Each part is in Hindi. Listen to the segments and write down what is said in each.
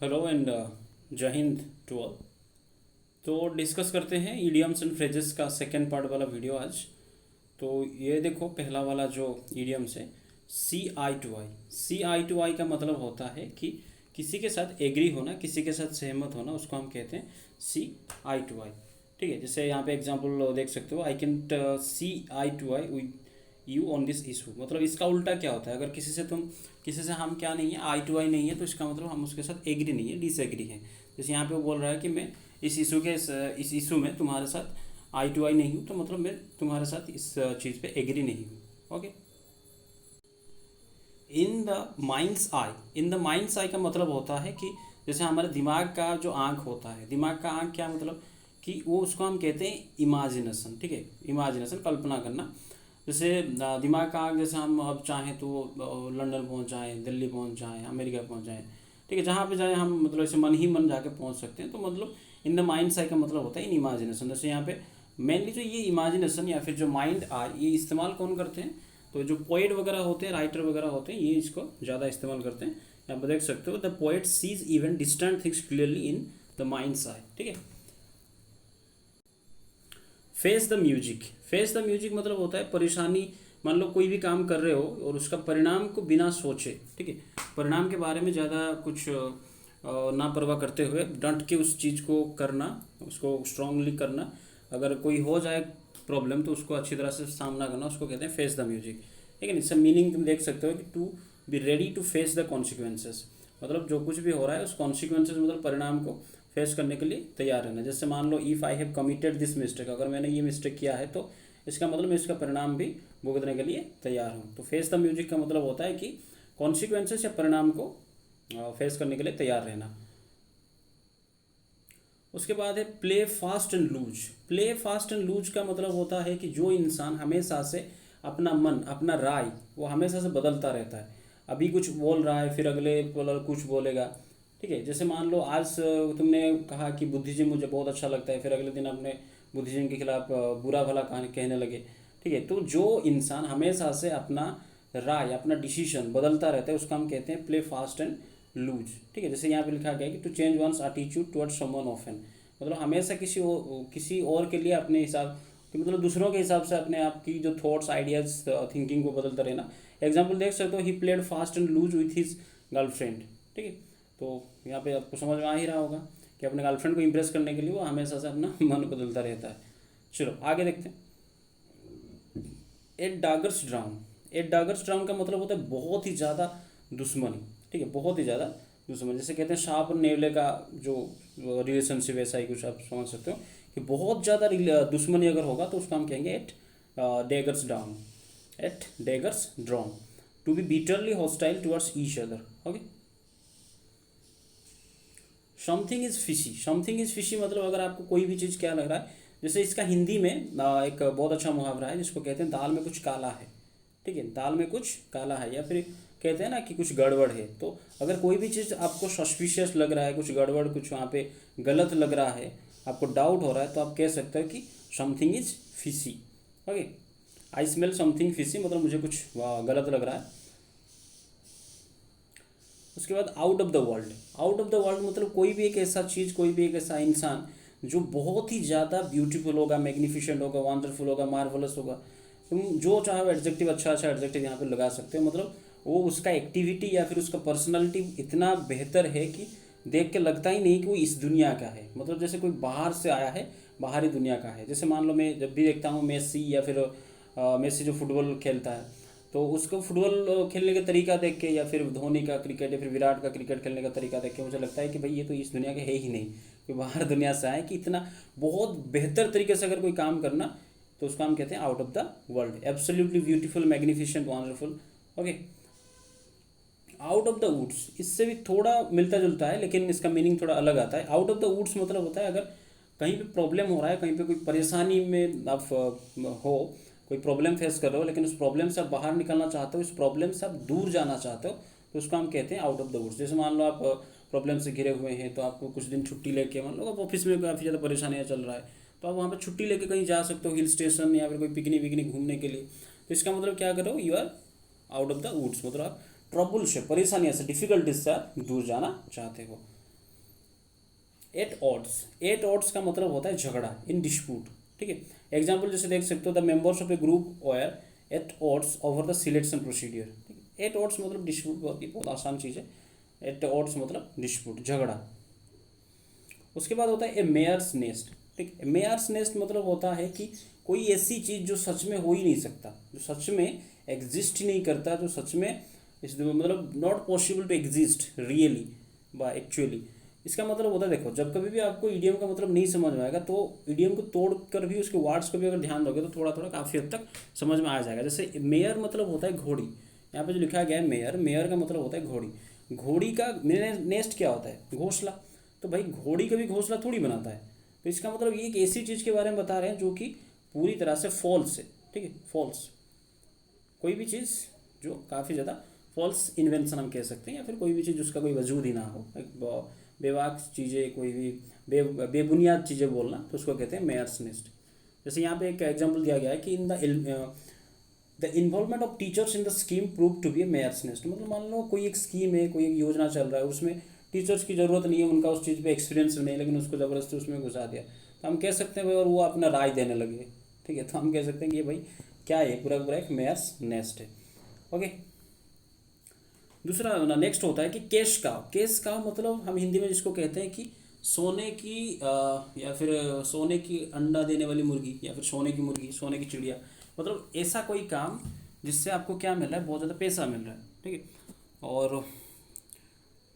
हेलो एंड जय हिंद टू ऑल। तो डिस्कस करते हैं ईडियम्स एंड फ्रेजेस का सेकेंड पार्ट वाला वीडियो आज। तो ये देखो पहला वाला जो ईडियम्स है, सी eye to I. C eye to आई का मतलब होता है कि किसी के साथ एग्री होना, किसी के साथ सहमत होना, उसको हम कहते हैं सी आई टू आई। ठीक है, जैसे यहाँ पे एग्जांपल देख सकते हो, I can see eye to eye with you on this issue. मतलब इसका उल्टा क्या होता है, अगर किसी से हम क्या नहीं है, आई टू आई नहीं है, तो इसका मतलब हम उसके साथ एग्री नहीं है, डिसएग्री है। जैसे यहाँ पे वो बोल रहा है कि मैं इस इशू में तुम्हारे साथ आई टू आई नहीं हूँ, तो मतलब मैं तुम्हारे साथ इस चीज़ पे एग्री नहीं हूँ। ओके। इन द माइंड्स आई का मतलब होता है कि जैसे हमारे दिमाग का जो आँख होता है, दिमाग का आँख क्या मतलब कि वो उसको हम कहते हैं इमेजिनेशन। ठीक है, इमेजिनेशन, कल्पना करना। जैसे दिमाग का आँख, जैसे हम अब चाहें तो लंदन पहुंच जाएं, दिल्ली पहुंच जाएं, अमेरिका पहुंच जाएं। ठीक है, जहाँ पे जाए हम मतलब ऐसे मन ही मन जाके पहुंच सकते हैं। तो मतलब इन द माइंड आई का मतलब होता है इन इमेजिनेशन। जैसे यहाँ पे मेनली जो ये इमेजिनेशन या फिर जो माइंड आई, ये इस्तेमाल कौन करते हैं, तो जो पोएट वगैरह होते हैं, राइटर वगैरह होते हैं, ये इसको ज़्यादा इस्तेमाल करते हैं। यहाँ पर देख सकते हो, the poet sees even distant things clearly in the mind's eye. ठीक है। Face the music. Face the music मतलब होता है परेशानी। मान लो कोई भी काम कर रहे हो और उसका परिणाम को बिना सोचे, ठीक है, परिणाम के बारे में ज़्यादा कुछ ना परवाह करते हुए डट के उस चीज़ को करना, उसको स्ट्रांगली करना। अगर कोई हो जाए प्रॉब्लम तो उसको अच्छी तरह से सामना करना, उसको कहते हैं फेस द म्यूजिक। ठीक है। इसका मीनिंग तुम देख सकते हो कि to be ready to face the consequences. मतलब जो कुछ भी हो रहा है उस कॉन्सिक्वेंसेस मतलब परिणाम को फेस करने के लिए तैयार रहना। जैसे मान लो if I have committed this mistake, अगर मैंने ये मिस्टेक किया है तो इसका मतलब मैं इसका परिणाम भी भुगतने के लिए तैयार हूँ। तो फेस द म्यूजिक का मतलब होता है कि कॉन्सिक्वेंसेस या परिणाम को फेस करने के लिए तैयार रहना। उसके बाद है play fast and loose. Play fast and loose का मतलब होता है कि जो इंसान हमेशा से अपना मन, अपना राय वो हमेशा से बदलता रहता है। अभी कुछ बोल रहा है, फिर अगले पल कुछ बोलेगा। ठीक है, जैसे मान लो आज तुमने कहा कि बुद्धिज्म मुझे बहुत अच्छा लगता है, फिर अगले दिन अपने बुद्धिज्म के खिलाफ बुरा भला कहने लगे। ठीक है, तो जो इंसान हमेशा से अपना राय, अपना डिसीजन बदलता रहता है, उसका हम कहते हैं प्ले फास्ट एंड लूज। ठीक है, जैसे यहाँ पे लिखा गया है कि to change one's attitude towards someone often. मतलब हमेशा किसी और के लिए अपने हिसाब कि मतलब दूसरों के हिसाब से अपने आप की जो थॉट्स, आइडियाज, थिंकिंग को बदलता रहना। एग्जाम्पल देख सकते हो, he played fast and loose with his girlfriend. ठीक है, तो यहाँ पे आपको समझ में आ ही रहा होगा कि अपने गर्लफ्रेंड को इम्प्रेस करने के लिए वो हमेशा से अपना मन बदलता रहता है। चलो आगे देखते हैं। At daggers drawn. At daggers drawn का मतलब होता है बहुत ही ज़्यादा दुश्मनी। ठीक है, बहुत ही ज़्यादा दुश्मनी। जैसे कहते हैं सांप और नेवले का जो रिलेशनशिप, ऐसा ही कुछ आप समझ सकते हो कि बहुत ज़्यादा दुश्मनी अगर होगा तो उसका हम कहेंगे at daggers drawn. At daggers drawn, to be bitterly hostile towards each other. Okay. Something is fishy. Something is fishy मतलब अगर आपको कोई भी चीज़ क्या लग रहा है, जैसे इसका हिंदी में एक बहुत अच्छा मुहावरा है जिसको कहते हैं दाल में कुछ काला है। ठीक है, दाल में कुछ काला है, या फिर कहते हैं ना कि कुछ गड़बड़ है। तो अगर कोई भी चीज़ आपको सस्पिशियस लग रहा है, कुछ गड़बड़, कुछ वहाँ पे गलत लग रहा है, आपको डाउट हो रहा है, तो आप कह सकते हो कि something is fishy. Okay, I smell something fishy मतलब मुझे कुछ गलत लग रहा है। उसके बाद out of the world. Out of the world मतलब कोई भी एक ऐसा चीज़, कोई भी एक ऐसा इंसान जो बहुत ही ज़्यादा ब्यूटीफुल होगा, मैग्निफिसेंट होगा, वंडरफुल होगा, मार्वलस होगा। तुम जो चाहो एडजेक्टिव, अच्छा अच्छा एडजेक्टिव यहाँ पे लगा सकते हो। मतलब वो उसका एक्टिविटी या फिर उसका पर्सनालिटी इतना बेहतर है कि देख के लगता ही नहीं कि वो इस दुनिया का है। मतलब जैसे कोई बाहर से आया है, बाहरी दुनिया का है। जैसे मान लो मैं जब भी देखता हूँ मेसी, या फिर मेसी जो फुटबॉल खेलता है, तो उसको फुटबॉल खेलने का तरीका देख के, या फिर धोनी का क्रिकेट, या फिर विराट का क्रिकेट खेलने का तरीका देख के मुझे लगता है कि भाई ये तो इस दुनिया के है ही नहीं, कि बाहर दुनिया से आए, कि इतना बहुत बेहतर तरीके से अगर कोई काम करना तो उसको हम कहते हैं out of the world. Absolutely beautiful, magnificent, wonderful. Okay. Out of the woods, इससे भी थोड़ा मिलता जुलता है लेकिन इसका मीनिंग थोड़ा अलग आता है। आउट ऑफ द वुड्स मतलब होता है अगर कहीं पे प्रॉब्लम हो रहा है, कहीं पे कोई परेशानी में आप हो, कोई प्रॉब्लम फेस कर रहे हो, लेकिन उस प्रॉब्लम से आप बाहर निकलना चाहते हो, उस प्रॉब्लम से आप दूर जाना चाहते हो, तो उसको हम कहते हैं आउट ऑफ द वुड्स। जैसे मान लो आप प्रॉब्लम से घिरे हुए हैं, तो आपको कुछ दिन छुट्टी लेके, मान लो आप ऑफिस में काफ़ी ज़्यादा परेशानियाँ चल रहा है, तो आप वहाँ पर छुट्टी लेके कहीं जा सकते हो, हिल स्टेशन या फिर कोई पिकनिक विकनिक घूमने के लिए। तो इसका मतलब क्या करो, you are out of the woods. मतलब आप ट्रबल से, परेशानियों से, डिफिकल्टीज से आप दूर जाना चाहते हो। एट ऑड्स का मतलब होता है झगड़ा, इन डिस्प्यूट, ठीक है। एग्जाम्पल जैसे देख सकते हो, the members of a group were at odds over the selection procedure, ठीक है। एट ऑड्स मतलब डिस्प्यूट, बहुत आसान चीज़ है। एट ऑड्स मतलब डिस्प्यूट, झगड़ा। उसके बाद होता है ए मेयर्स नेस्ट, ठीक है। मेयर्स नेस्ट मतलब होता है कि कोई ऐसी चीज़ जो सच में हो ही नहीं सकता, जो सच में एग्जिस्ट ही नहीं करता, जो सच में इस मतलब not possible to exist really बा एक्चुअली। इसका मतलब होता है, देखो जब कभी भी आपको ईडीएम का मतलब नहीं समझ में आएगा तो ईडीएम को तोड़ कर भी उसके वर्ड्स को भी अगर ध्यान दोगे तो थोड़ा थोड़ा काफ़ी हद तक समझ में आ जाएगा। जैसे मेयर मतलब होता है घोड़ी, यहाँ पे जो लिखा गया है मेयर, मेयर का मतलब होता है घोड़ी। घोड़ी का नेस्ट क्या होता है? घोंसला। तो भाई घोड़ी कभी घोंसला थोड़ी बनाता है। तो इसका मतलब ये एक ऐसी चीज़ के बारे में बता रहे हैं जो कि पूरी तरह से फॉल्स है, ठीक है, फॉल्स। कोई भी चीज़ जो काफ़ी ज़्यादा फॉल्स इन्वेंशन हम कह सकते हैं, या फिर कोई भी चीज़ जिसका कोई वजूद ही ना हो, बेवाक चीज़ें, कोई भी बेबुनियाद चीज़ें बोलना, तो उसको कहते हैं मेयर्स नेस्ट। जैसे यहाँ पे एक एग्जांपल दिया गया है कि the involvement of teachers in the scheme prove to be a mare's nest. मतलब मान लो कोई एक स्कीम है, कोई एक योजना चल रहा है, उसमें टीचर्स की ज़रूरत नहीं है, उनका उस चीज़ पे एक्सपीरियंस नहीं है, लेकिन उसको ज़बरदस्ती उसमें घुसा दिया, तो हम कह सकते हैं भाई, और वो अपना राय देने लगे, ठीक है, तो हम कह सकते हैं कि ये भाई क्या है, पूरा पूरा एक मेयर्स नेस्ट है। ओके। दूसरा ना नेक्स्ट होता है कि कैश काव। कैश काव मतलब हम हिंदी में जिसको कहते हैं कि सोने की या फिर सोने की अंडा देने वाली मुर्गी, या फिर सोने की मुर्गी, सोने की चिड़िया। मतलब ऐसा कोई काम जिससे आपको क्या मिल रहा है, बहुत ज़्यादा पैसा मिल रहा है, ठीक है। और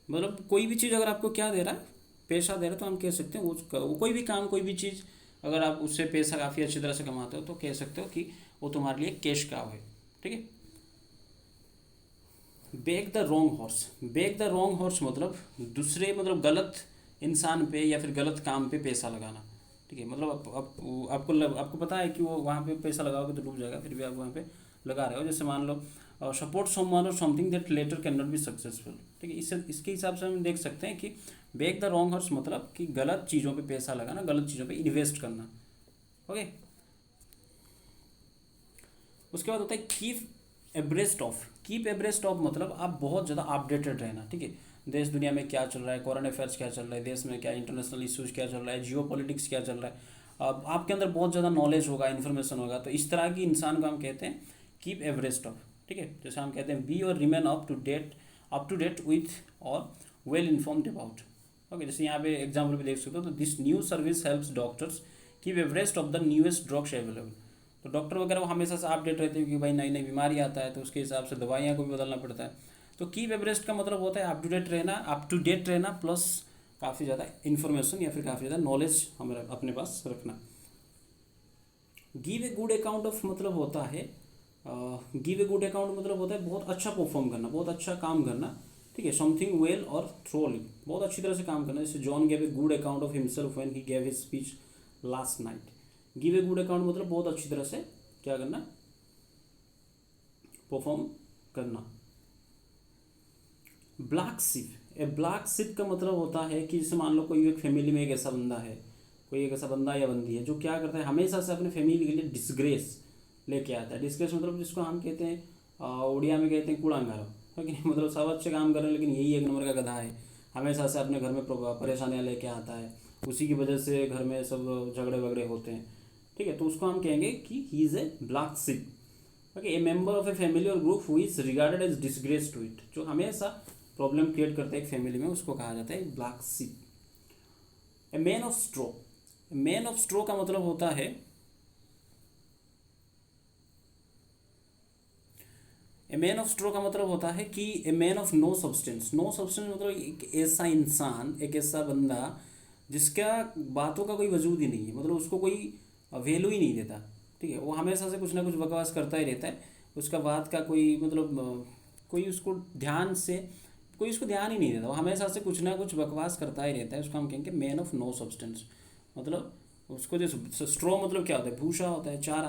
मतलब कोई भी चीज़ अगर आपको क्या दे रहा है, पैसा दे रहा है, तो हम कह सकते हैं वो कोई भी काम, कोई भी चीज़ अगर आप उससे पैसा काफ़ी अच्छी तरह से कमाते हो तो कह सकते हो कि वो तुम्हारे लिए कैश काव है, ठीक है। Back the wrong horse. Back the wrong horse मतलब दूसरे, मतलब गलत इंसान पे या फिर गलत काम पे पैसा लगाना, ठीक है। मतलब आपको पता है कि वो वहाँ पे पैसा लगाओगे तो डूब जाएगा, फिर भी आप वहाँ पे लगा रहे हो। जैसे मान लो support someone or something that later can not be successful, ठीक है। इसके हिसाब से हम देख सकते हैं कि बेक द रॉन्ग हॉर्स मतलब कि गलत चीज़ों पे पैसा लगाना, गलत चीज़ों पे इन्वेस्ट करना। ओके। उसके बाद होता है कीप एब्रेस्ट ऑफ। कीप एब्रेस्ट ऑफ मतलब आप बहुत ज़्यादा अपडेटेड रहना, ठीक है। देश दुनिया में क्या चल रहा है, करंट अफेयर्स क्या चल रहा है, देश में क्या इंटरनेशनल इश्यूज़ क्या चल रहा है, जियो पॉलिटिक्स क्या चल रहा है, अब आपके अंदर बहुत ज़्यादा नॉलेज होगा, इन्फॉर्मेशन होगा, तो इस तरह की इंसान को हम कहते हैं कीप एवरेस्ट ऑफ, ठीक है। जैसे हम कहते हैं be or remain up to date with or well informed about. Okay. जैसे यहाँ पे एग्जाम्पल भी देख सकते हो, तो this new service helps doctors keep abreast of the newest drugs available. तो डॉक्टर वगैरह वो हमेशा से अपडेट रहते हैं कि भाई नई नई बीमारी आता है, तो उसके हिसाब से दवाइयाँ को भी बदलना पड़ता है। तो कीप एवरेस्ट का मतलब होता है अप टू डेट रहना प्लस काफ़ी ज़्यादा इन्फॉर्मेशन या फिर काफ़ी ज़्यादा नॉलेज हमें अपने पास रखना। Give a good account of मतलब होता है गिव ए गुड अकाउंट मतलब होता है बहुत अच्छा परफॉर्म करना, बहुत अच्छा काम करना, ठीक है। समथिंग वेल और थ्रोली, बहुत अच्छी तरह से काम करना। जैसे John gave a good account of himself when he gave his speech last night. Give a good account मतलब बहुत अच्छी तरह से क्या करना, परफॉर्म करना। Black sheep. A black sheep का मतलब होता है कि जैसे मान लो कोई एक फैमिली में एक ऐसा बंदा है, कोई एक ऐसा बंदा या बंदी है जो क्या करता है, हमेशा से अपने फैमिली के लिए डिस्ग्रेस लेके आता है। डिस्ग्रेस मतलब जिसको हम कहते हैं उड़िया में कहते हैं कूड़ांगारो, है कि नहीं। मतलब सब अच्छे काम कर रहे हैं लेकिन यही एक नंबर का गधा है, हमेशा से अपने घर में परेशानियाँ लेके आता है, उसी की वजह से घर में सब झगड़े वगड़े होते हैं, ठीक है। तो उसको हम कहेंगे कि he is a black sheep. Okay. A member of a family और group who is regarded as disgrace to it, जो हमेशा प्रॉब्लम क्रिएट करता है एक फैमिली में, उसको कहा जाता है black sheep. A man of straw. Man of straw का मतलब होता है ए मैन ऑफ स्ट्रो का मतलब होता है कि a man of no substance. No substance मतलब एक ऐसा इंसान, एक ऐसा बंदा जिसका बातों का कोई वजूद ही नहीं है, मतलब उसको कोई वैल्यू ही नहीं देता, ठीक है। वो हमेशा से कुछ ना कुछ बकवास करता ही रहता है, उसका बात का कोई मतलब कोई उसको ध्यान से कोई उसको ध्यान ही नहीं देता, वो हमेशा से कुछ ना कुछ बकवास करता ही रहता है, उसको हम कहेंगे मैन ऑफ नो सब्सटेंस। मतलब उसको जो स्ट्रॉ मतलब क्या होता है, भूसा होता है, चारा,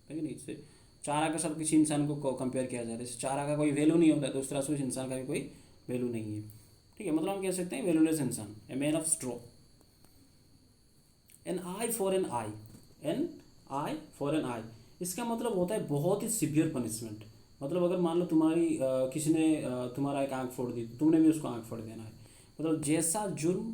है नहीं। इससे चारा के साथ किसी इंसान को कंपेयर किया जाता है, जैसे चारा का कोई वैल्यू नहीं होता है तो उस तरह से उस इंसान का भी कोई वैल्यू नहीं है, ठीक है। मतलब हम कह सकते हैं वैल्यूलेस इंसान, a man of straw. An eye for an eye. An eye for an eye, इसका मतलब होता है बहुत ही सिवियर पनिशमेंट। मतलब अगर मान लो तुम्हारी किसी ने तुम्हारा एक आँख फोड़ दी, तुमने भी उसको आँख फोड़ देना है। मतलब जैसा जुर्म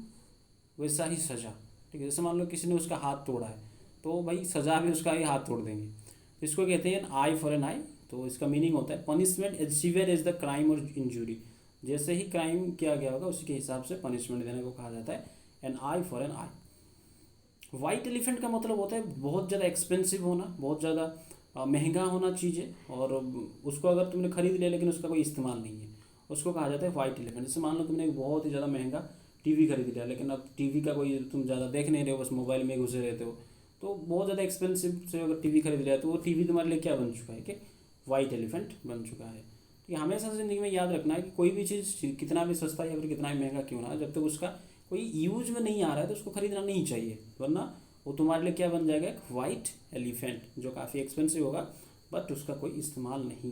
वैसा ही सज़ा। ठीक है, जैसे मान लो किसी ने उसका हाथ तोड़ा है तो भाई सज़ा भी उसका ही हाथ तोड़ देंगे। तो इसको कहते हैं आई फॉर एन आई। तो इसका मीनिंग होता है punishment as severe as the crime or injury. जैसे ही क्राइम किया गया होगा उसी के हिसाब से पनिशमेंट देने को कहा जाता है an eye for an eye. White elephant का मतलब होता है बहुत ज़्यादा एक्सपेंसिव होना, बहुत ज़्यादा महंगा होना चीज़ें, और उसको अगर तुमने खरीद लिया लेकिन उसका कोई इस्तेमाल नहीं है, उसको कहा जाता है वाइट एलिफेंट। जैसे मान लो तुमने एक बहुत ही ज़्यादा महंगा टीवी खरीद लिया लेकिन अब टीवी का कोई तुम ज़्यादा देख नहीं रहे हो, बस मोबाइल में घुसे रहते हो, तो बहुत ज़्यादा एक्सपेंसिव से अगर टीवी खरीद लिया तो वो टीवी तुम्हारे लिए क्या बन चुका है कि वाइट एलिफेंट बन चुका है। तो हमेशा ज़िंदगी में याद रखना है कि कोई भी चीज़ कितना भी सस्ता या फिर कितना भी महंगा क्यों ना हो, जब तक उसका कोई यूज में नहीं आ रहा है तो उसको खरीदना नहीं चाहिए, वरना वो तुम्हारे लिए क्या बन जाएगा, एक वाइट एलिफेंट, जो काफ़ी एक्सपेंसिव होगा बट उसका कोई इस्तेमाल नहीं।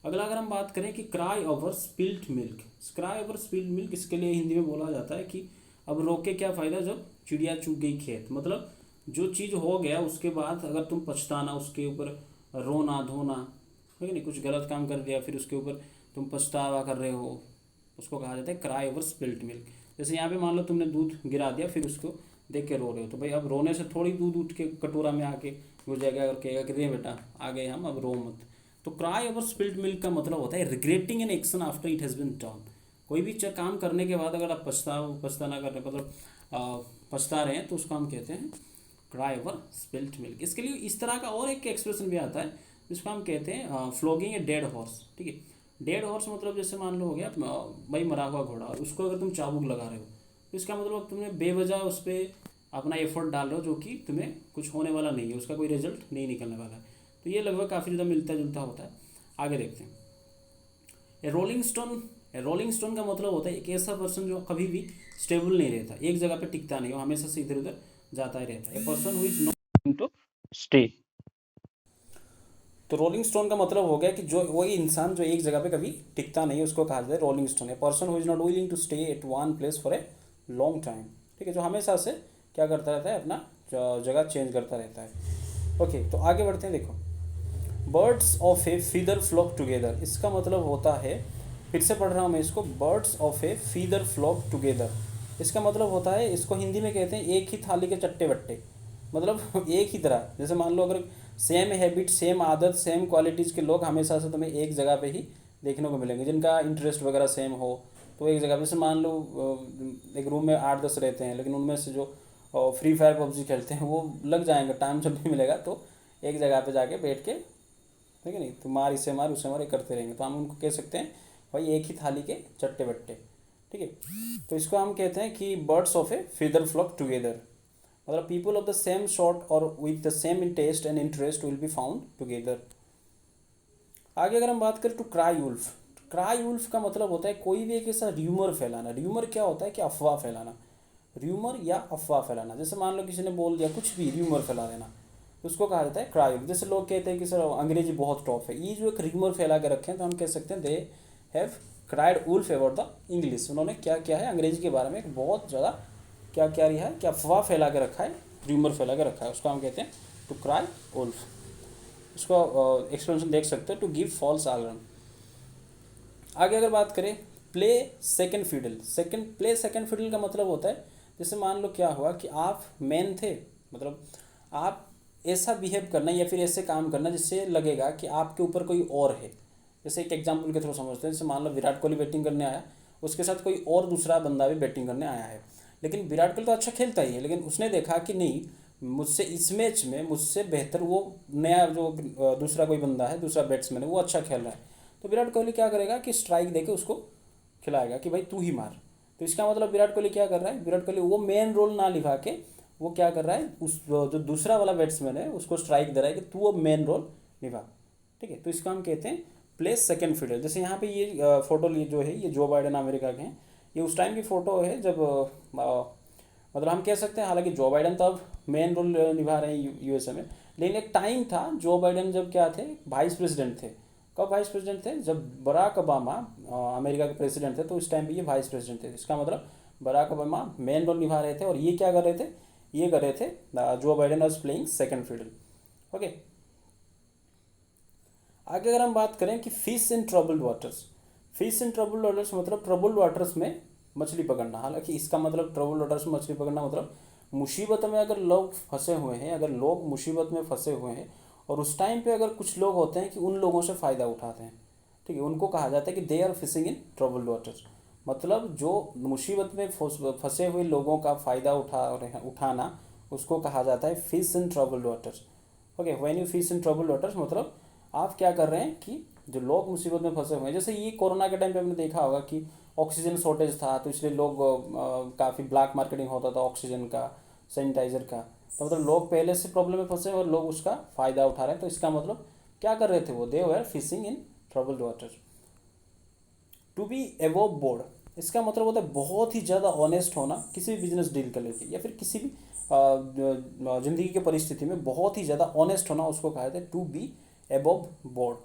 अगला अगर हम बात करें कि cry over spilt milk. Cry over spilt milk इसके लिए हिंदी में बोला जाता है कि अब रोक के क्या फ़ायदा जब चिड़िया चुग गई खेत। मतलब जो चीज़ हो गया उसके बाद अगर तुम पछताना, उसके ऊपर रोना धोना, है कि नहीं, कुछ गलत काम कर दिया फिर उसके ऊपर तुम पछतावा कर रहे हो, उसको कहा जाता है क्राई ओवर स्पिल्ट मिल्क। जैसे यहाँ पे मान लो तुमने दूध गिरा दिया फिर उसको देख के रो रहे हो, तो भाई अब रोने से थोड़ी दूध उठ के कटोरा में आके घुस जाएगा और कहेगा कि रे बेटा आ गए हम, अब रो मत। तो क्राई ओवर स्पिल्ट मिल्क का मतलब होता है regretting an action after it has been done. कोई भी काम करने के बाद अगर आप पछताना कर रहे, मतलब पछता रहे हैं, तो उसको हम कहते हैं क्राई ओवर स्पिल्ट मिल्क। इसके लिए इस तरह का और एक एक्सप्रेशन भी आता है जिसको हम कहते हैं फ्लॉगिंग ए डेड हॉर्स। ठीक है, डेड हॉर्स मतलब जैसे मान लो हो गया भाई मरा हुआ घोड़ा, और उसको अगर तुम चाबुक लगा रहे हो तो इसका मतलब तुमने बेवजह उस पर अपना एफर्ट डाल रहे हो, जो कि तुम्हें कुछ होने वाला नहीं है, उसका कोई रिजल्ट नहीं निकलने वाला है। तो ये लगभग काफ़ी ज़्यादा मिलता जुलता होता है। आगे देखते हैं ए रोलिंग स्टोन। ए रोलिंग स्टोन का मतलब होता है एक ऐसा पर्सन जो कभी भी स्टेबल नहीं रहता, एक जगह पे टिकता नहीं, वो हमेशा से इधर उधर जाता ही रहता है। A person who is not to stay. तो रोलिंग स्टोन का मतलब हो गया कि जो वही इंसान जो एक जगह पे कभी टिकता नहीं है उसको कहा जाता है rolling stone. A person who is not willing to stay at one place for a long time. ठीक है, जो हमेशा से क्या करता रहता है, अपना जगह चेंज करता रहता है। ओके, तो आगे बढ़ते हैं। देखो, birds of a feather flock together, इसका मतलब होता है, फिर से पढ़ रहा हूँ मैं इसको, birds of a feather flock together. इसका मतलब होता है, इसको हिंदी में कहते हैं एक ही थाली के चट्टे बट्टे। मतलब एक ही तरह, जैसे मान लो अगर सेम हैबिट, सेम आदत, सेम क्वालिटीज़ के लोग हमेशा से तुम्हें एक जगह पे ही देखने को मिलेंगे, जिनका इंटरेस्ट वगैरह सेम हो, तो एक जगह पे, जैसे मान लो एक रूम में 8-10 रहते हैं, लेकिन उनमें से जो फ्री फायर पबजी खेलते हैं वो लग जाएंगे, टाइम जब भी मिलेगा तो एक जगह पे जाके बैठ के, ठीक है नहीं, तो मार इससे मार उससे मार, ये करते रहेंगे, तो हम उनको कह सकते हैं भाई एक ही थाली के चट्टे बट्टे। ठीक है, तो इसको हम कहते हैं कि birds of a feather flock together, मतलब people of the same sort और with the same taste and interest will be found together. आगे अगर हम बात करें to cry wolf. Cry wolf का मतलब होता है कोई भी एक ऐसा र्यूमर फैलाना। र्यूमर क्या होता है कि अफवाह फैलाना, र्यूमर या अफवाह फैलाना। जैसे मान लो किसी ने बोल दिया कुछ भी, र्यूमर फैला देना, तो उसको कहा जाता है क्राई वुल्फ। जैसे लोग कहते हैं कि सर अंग्रेजी बहुत टॉप है, ये जो एक र्यूमर फैला के रखे हैं, तो हम कह सकते हैं they have cried wolf about the English. उन्होंने क्या किया है, अंग्रेजी के बारे में एक बहुत ज़्यादा क्या क्या रहा है, क्या अफवाह फैला के रखा है, र्यूमर फैला के रखा है, उसको हम कहते हैं टू क्राई वुल्फ। उसको एक्सप्लेनेशन देख सकते हैं, टू गिव फॉल्स अलार्म। आगे अगर बात करें play second fiddle. Play second fiddle का मतलब होता है, जैसे मान लो क्या हुआ कि आप मैन थे, मतलब आप ऐसा बिहेव करना या फिर ऐसे काम करना जिससे लगेगा कि आपके ऊपर कोई और है। जैसे एक एग्जांपल के थ्रू समझते हैं, जैसे मान लो विराट कोहली बैटिंग करने आया, उसके साथ कोई और दूसरा बंदा भी बैटिंग करने आया है, लेकिन विराट कोहली तो अच्छा खेलता ही है, लेकिन उसने देखा कि नहीं, मुझसे इस मैच में मुझसे बेहतर वो नया जो दूसरा कोई बंदा है, दूसरा बैट्समैन है, वो अच्छा खेल रहा है, तो विराट कोहली क्या करेगा कि स्ट्राइक देके उसको खिलाएगा कि भाई तू ही मार। तो इसका मतलब विराट कोहली क्या कर रहा है, विराट कोहली वो मेन रोल ना निभा के वो क्या कर रहा है, उस जो दूसरा वाला बैट्समैन है उसको स्ट्राइक दे रहा है कि तू अब मेन रोल निभा। ठीक है, तो इसको हम कहते हैं प्ले सेकंड फील्डर। जैसे यहाँ पे ये फोटो जो है ये जो बाइडेन अमेरिका के हैं, ये उस टाइम की फ़ोटो है जब मतलब हम कह सकते हैं, हालांकि जो बाइडेन तो अब मेन रोल निभा रहे हैं यूएसए में, लेकिन एक टाइम था जो बाइडेन जब क्या थे, वाइस प्रेसिडेंट थे। कब वाइस प्रेसिडेंट थे, जब बराक ओबामा अमेरिका के प्रेसिडेंट थे, तो उस टाइम पे ये वाइस प्रेसिडेंट थे। इसका मतलब बराक ओबामा मेन रोल निभा रहे थे, और ये क्या कर रहे थे, ये कर रहे थे जो Biden was playing second fiddle. Okay, आगे अगर हम बात करें कि fish in troubled waters. Fish in troubled waters मतलब ट्रबल्ड वाटर्स में मछली पकड़ना। हालांकि इसका मतलब ट्रबल वाटर्स में मछली पकड़ना मतलब मुसीबत में अगर लोग फंसे हुए हैं, अगर लोग मुसीबत में फंसे हुए हैं और उस टाइम पे अगर कुछ लोग होते हैं कि उन लोगों से फ़ायदा उठाते हैं, ठीक है, उनको कहा जाता है कि they are fishing in trouble waters. मतलब जो मुसीबत में फंसे हुए लोगों का फ़ायदा उठाना, उसको कहा जाता है fish in trouble waters. Okay, when you fish in trouble waters मतलब आप क्या कर रहे हैं कि जो लोग मुसीबत में फंसे हुए हैं, जैसे ये कोरोना के टाइम पे हमने देखा होगा कि ऑक्सीजन शॉर्टेज था, तो इसलिए लोग काफ़ी ब्लैक मार्केटिंग होता था ऑक्सीजन का, सैनिटाइज़र का। तो मतलब लोग पहले से प्रॉब्लम में फंसे और लोग उसका फ़ायदा उठा रहे हैं। तो इसका मतलब क्या कर रहे थे वो, they were fishing in trouble water. To be above board, इसका मतलब होता है बहुत ही ज़्यादा ऑनेस्ट होना किसी भी बिजनेस डील कर लेके, या फिर किसी भी ज़िंदगी की परिस्थिति में बहुत ही ज़्यादा ऑनेस्ट होना, उसको कहा जाता है to be above board.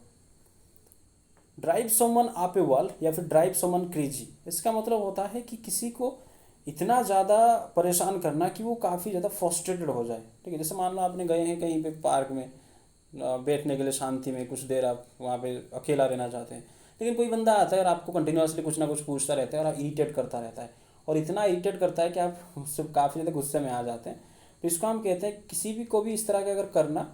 Drive someone up a wall या फिर ड्राइव समवन क्रेजी, इसका मतलब होता है कि किसी को इतना ज़्यादा परेशान करना कि वो काफ़ी ज़्यादा फ्रस्ट्रेटेड हो जाए। ठीक है, जैसे मान लो आपने गए हैं कहीं पे पार्क में बैठने के लिए, शांति में कुछ देर आप वहाँ पे अकेला रहना चाहते हैं, लेकिन कोई बंदा आता है और आपको कंटिन्यूसली कुछ ना कुछ पूछता रहता है और इरिटेट करता रहता है, और इतना इरिटेट करता है कि आप उससे काफ़ी ज़्यादा गुस्से में आ जाते हैं। तो इसको हम कहते हैं किसी भी को भी इस तरह का अगर करना,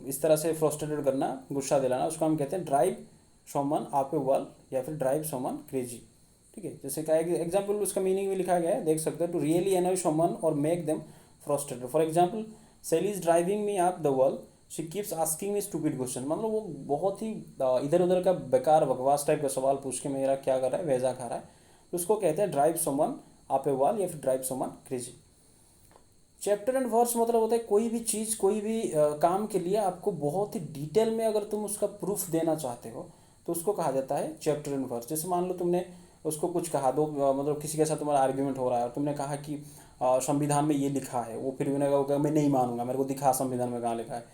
इस तरह से फ्रस्ट्रेटेड करना, गुस्सा दिलाना, उसको हम कहते हैं drive someone up a wall या फिर ड्राइव समवन क्रेजी। ठीक है, जैसे क्या एग्जाम्पल उसका मीनिंग भी लिखा गया है, देख सकते हो, टू रियली एनॉय समवन और make them frustrated. For example, Sally is driving me up the wall, she keeps asking me stupid question. मतलब वो बहुत ही इधर उधर का बेकार बकवास टाइप का सवाल पूछ के मेरा क्या कर रहा है, वैसा खा रहा है। तो उसको कहते हैं drive someone up a wall या फिर drive someone crazy. Chapter and verse मतलब होता है कोई भी चीज़, कोई भी काम के लिए आपको बहुत ही डिटेल में अगर तुम उसका प्रूफ देना चाहते हो तो उसको कहा जाता है चैप्टर एंड वर्स। जैसे मान लो तुमने उसको कुछ कहा दो, मतलब किसी के साथ तुम्हारा आर्ग्यूमेंट हो रहा है और तुमने कहा कि संविधान में ये लिखा है, वो फिर उन्होंने कहा मैं नहीं मानूंगा, मेरे को दिखा संविधान में कहाँ लिखा है।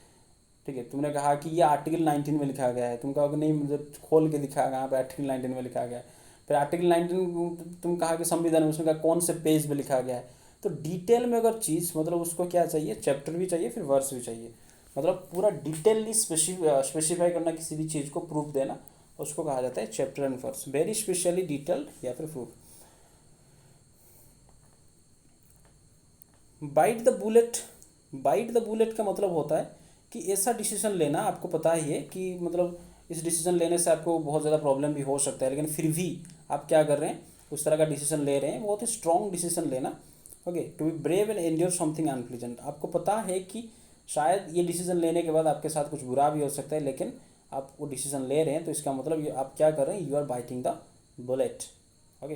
ठीक है, तुमने कहा कि ये आर्टिकल 19 में लिखा गया है, तुम कहोगे नहीं मुझे खोल के दिखा कहाँ पे आर्टिकल 19 में लिखा गया है। फिर आर्टिकल 19 तुम कहा कि संविधान में, उसने कहा कौन से पेज में लिखा गया है। तो डिटेल में अगर चीज़, मतलब उसको क्या चाहिए, चैप्टर भी चाहिए फिर वर्स भी चाहिए, मतलब पूरा डिटेलली स्पेसिफाई करना किसी भी चीज़ को, प्रूफ देना, उसको कहा जाता है chapter and verse, very specially detailed या फिर proof. Bite the bullet, bite the bullet का मतलब होता है कि ऐसा डिसीजन लेना, आपको पता ही है कि मतलब इस डिसीजन लेने से आपको बहुत ज़्यादा प्रॉब्लम भी हो सकता है, लेकिन फिर भी आप क्या कर रहे हैं, उस तरह का डिसीजन ले रहे हैं, बहुत ही स्ट्रॉन्ग डिसीजन लेना। Okay, to be brave and endure something unpleasant, आपको पता है कि शायद ये डिसीजन लेने के बाद आपके साथ कुछ बुरा भी हो सकता है, लेकिन आप वो डिसीजन ले रहे हैं, तो इसका मतलब आप क्या कर रहे हैं, you are biting the bullet. Okay,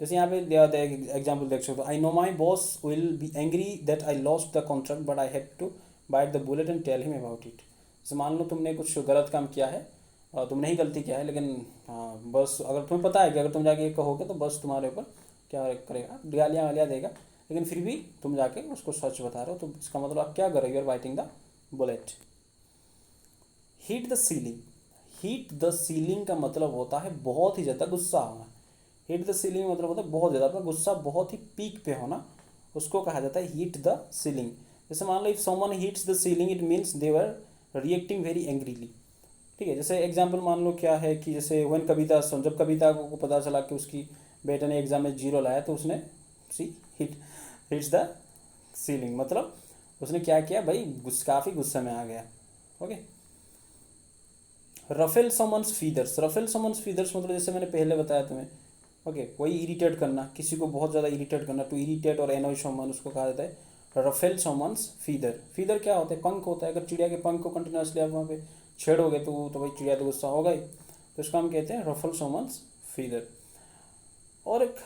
जैसे यहाँ पे एग्जाम्पल देख सकते हो, I know my boss will be angry that I lost the contract but I have to bite the bullet and tell him about it. जैसे मान लो तुमने कुछ गलत काम किया है, तुमने ही गलती किया है, लेकिन बस अगर तुम्हें पता है कि अगर तुम जाके कहोगे तो बस तुम्हारे ऊपर क्या करेगा, गालियाँ वालियाँ देगा, लेकिन फिर भी तुम जाके उसको सच बता रहे हो, तो इसका मतलब आप क्या कर रहे हो, you are biting the bullet. Hit the ceiling, hit the ceiling का मतलब होता है बहुत ही ज़्यादा गुस्सा होना। हीट द सीलिंग मतलब होता है बहुत ज़्यादा, अपना गुस्सा बहुत ही पीक पे होना, उसको कहा जाता है हीट द सीलिंग। जैसे मान लो if someone hits the ceiling it means they were reacting very angrily. ठीक है, जैसे एग्जाम्पल मान लो क्या है कि जैसे वन कविता, जब कविता को पता चला कि उसकी बेटे ने एग्जाम में 0 लाया, तो उसने सी हिट्स द सीलिंग, मतलब उसने क्या किया भाई, काफ़ी गुस्से में आ गया। Okay, ruffle someone's feathers, ruffle someone's feathers मतलब जैसे मैंने पहले बताया तुम्हें, ओके, कोई इरिटेट करना, किसी को बहुत ज़्यादा इरिटेट करना, टू इरिटेट और एनॉय समवन, उसको कहा जाता है रफेल समन्स फीदर। फीदर क्या होता है, पंख होता है, अगर चिड़िया के पंख को कंटिन्यूसली आप वहाँ पे छेड़ोगे तो भाई चिड़िया तो गुस्सा होगा ही, तो इसको हम कहते हैं रफेल समन्स फीदर। और एक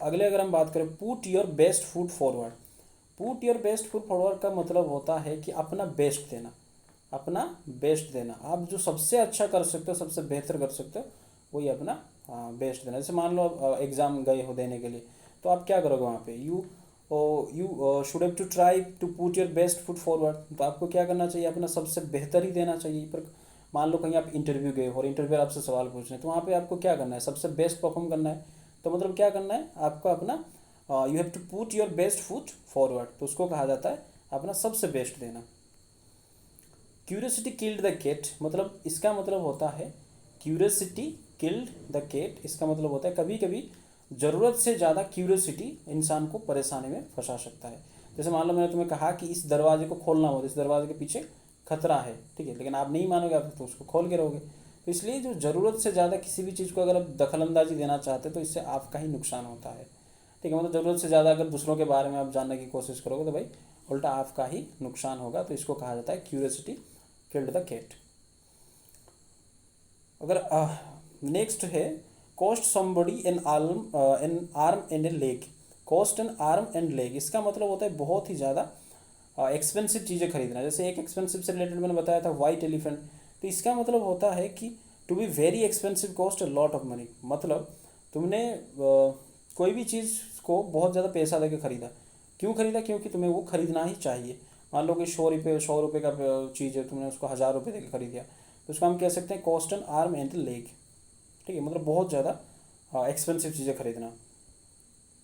अगले अगर हम बात करें, put your best foot forward, put your best foot forward का मतलब होता है कि अपना बेस्ट देना, अपना बेस्ट देना, आप जो सबसे अच्छा कर सकते हो, सबसे बेहतर कर सकते हो, वही अपना बेस्ट देना। जैसे मान लो एग्ज़ाम गए हो देने के लिए, तो आप क्या करोगे वहाँ पे, you should have to try to put your best foot forward, तो आपको क्या करना चाहिए, अपना सबसे बेहतर ही देना चाहिए। पर मान लो कहीं आप इंटरव्यू गए हो और इंटरव्यू आपसे सवाल पूछ रहे हैं, तो वहाँ पे आपको क्या करना है, सबसे बेस्ट परफॉर्म करना है। तो मतलब क्या करना है आपको, अपना you have to put your best foot forward, तो उसको कहा जाता है अपना सबसे बेस्ट देना। क्यूरियोसिटी किल्ड द कैट, मतलब इसका मतलब होता है क्यूरियोसिटी किल्ड द केट, इसका मतलब होता है कभी कभी ज़रूरत से ज़्यादा क्यूरियोसिटी इंसान को परेशानी में फंसा सकता है। जैसे मान लो मैंने तुम्हें कहा कि इस दरवाजे को खोलना हो, तो इस दरवाजे के पीछे खतरा है, ठीक है, लेकिन आप नहीं मानोगे, आप तो उसको खोल के रहोगे। तो इसलिए जो ज़रूरत से ज़्यादा किसी भी चीज़ को अगर आप दखलंदाजी देना चाहते हैं तो इससे आपका ही नुकसान होता है, ठीक है। मतलब ज़रूरत से ज़्यादा अगर दूसरों के बारे में आप जानने की कोशिश करोगे तो भाई उल्टा आपका ही नुकसान होगा। तो इसको कहा जाता है क्यूरियोसिटी किल्ड द कैट। अगर नेक्स्ट है cost somebody N arm and A leg. Cost N arm and leg, इसका मतलब होता है बहुत ही ज़्यादा एक्सपेंसिव चीज़ें खरीदना। जैसे एक एक्सपेंसिव से रिलेटेड मैंने बताया था वाइट एलिफेंट, तो इसका मतलब होता है कि to be very expensive cost a lot of money. मतलब तुमने कोई भी चीज़ को बहुत ज़्यादा पैसा देके खरीदा। क्यों खरीदा? क्योंकि तुम्हें वो खरीदना ही चाहिए। मान लो कि 100 रुपये का चीज़ है, तुमने उसको 1000 रुपये देकर खरीद दिया, तो उसको हम कह सकते हैं cost N arm and leg, ठीक है। मतलब बहुत ज़्यादा एक्सपेंसिव चीज़ें खरीदना।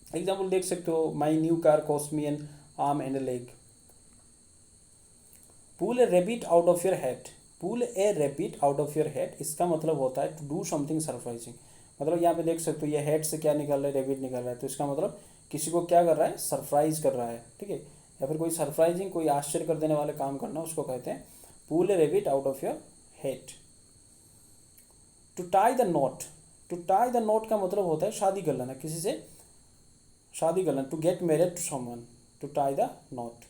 एग्जाम्पल देख सकते हो, my new car cost me an arm and leg. Pull a rabbit out of your head. Pull a rabbit out of your head, इसका मतलब होता है टू डू समथिंग सरप्राइजिंग। मतलब यहाँ पे देख सकते हो ये हेड से क्या निकल रहा है, रेबिट निकल रहा है, तो इसका मतलब किसी को क्या कर रहा है, सरप्राइज कर रहा है, ठीक है। या फिर कोई सरप्राइजिंग, कोई आश्चर्य कर देने वाले काम करना, उसको कहते हैं pull a rabbit out of your head. To tie the knot. To tie the knot का मतलब होता है शादी कर लेना, किसी से शादी कर लेना। To get married to someone, to tie the knot.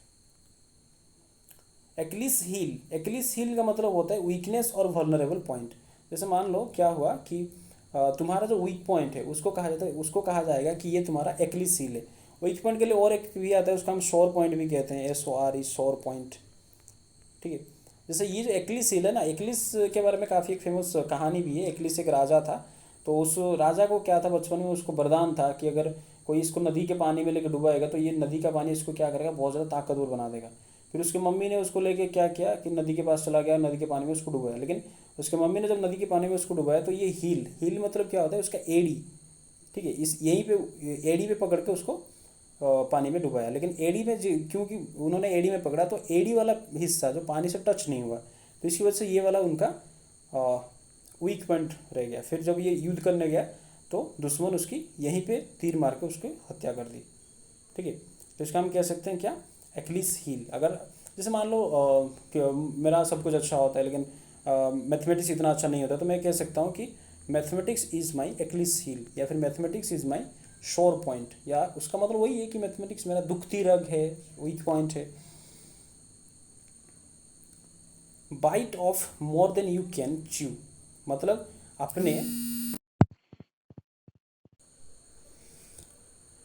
Achilles heel. Achilles heel का मतलब होता है वीकनेस और वल्नरेबल पॉइंट। जैसे मान लो क्या हुआ कि तुम्हारा जो वीक पॉइंट है उसको कहा जाता है, उसको कहा जाएगा कि ये तुम्हारा एक्लिस हील है। वीक पॉइंट के लिए और एक भी आता है, उसका हम शोर पॉइंट भी कहते हैं, SORE, शोर पॉइंट, ठीक है। जैसे ये जो एक्लिस हील है ना, एक्लिस के बारे में काफ़ी एक फेमस कहानी भी है। एक्लिस एक राजा था, तो उस राजा को क्या था, बचपन में उसको वरदान था कि अगर कोई इसको नदी के पानी में लेकर डुबाएगा तो ये नदी का पानी इसको क्या करेगा, बहुत ज़्यादा ताकतवर बना देगा। फिर उसकी मम्मी ने उसको लेके क्या किया कि नदी के पास चला गया, नदी के पानी में उसको डुबाया। लेकिन उसके मम्मी ने जब नदी के पानी में उसको डुबाया तो ये हील, हील मतलब क्या होता है, उसका एड़ी, ठीक है, इस यहीं पे एड़ी पे पकड़ के उसको पानी में डुबाया। लेकिन एड़ी में क्योंकि उन्होंने एड़ी में पकड़ा तो एड़ी वाला हिस्सा जो पानी से टच नहीं हुआ, तो इसकी वजह से ये वाला उनका वीक पॉइंट रह गया। फिर जब ये युद्ध करने गया तो दुश्मन उसकी यहीं पे तीर मार के उसकी हत्या कर दी, ठीक है। तो इसका हम कह सकते हैं क्या, एक्लिस हील। अगर जैसे मान लो कि मेरा सब कुछ अच्छा होता है लेकिन मैथमेटिक्स इतना अच्छा नहीं होता, तो मैं कह सकता हूँ कि mathematics is my Achilles heel, या फिर मैथमेटिक्स इज़ माई शोर पॉइंट। या उसका मतलब वही है कि मैथमेटिक्स मेरा दुखती रग है, वीक पॉइंट है। Bite off more than you can chew, मतलब अपने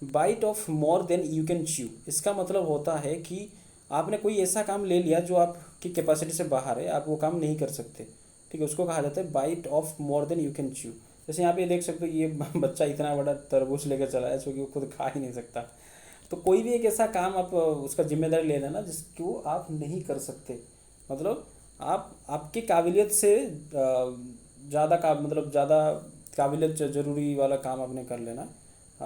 bite off more than you can chew, इसका मतलब होता है कि आपने कोई ऐसा काम ले लिया जो आपकी कैपेसिटी से बाहर है, आप वो काम नहीं कर सकते, ठीक है। उसको कहा जाता है bite off more than you can chew. जैसे यहाँ पे देख सकते हो, ये बच्चा इतना बड़ा तरबूज लेकर चला है जो कि वो खुद खा ही नहीं सकता। तो कोई भी एक ऐसा काम आप उसका जिम्मेदारी ले लेना जिसको आप नहीं कर सकते। मतलब आप आपकी काबिलियत से ज़्यादा का मतलब ज़्यादा काबिलियत ज़रूरी वाला काम आपने कर लेना,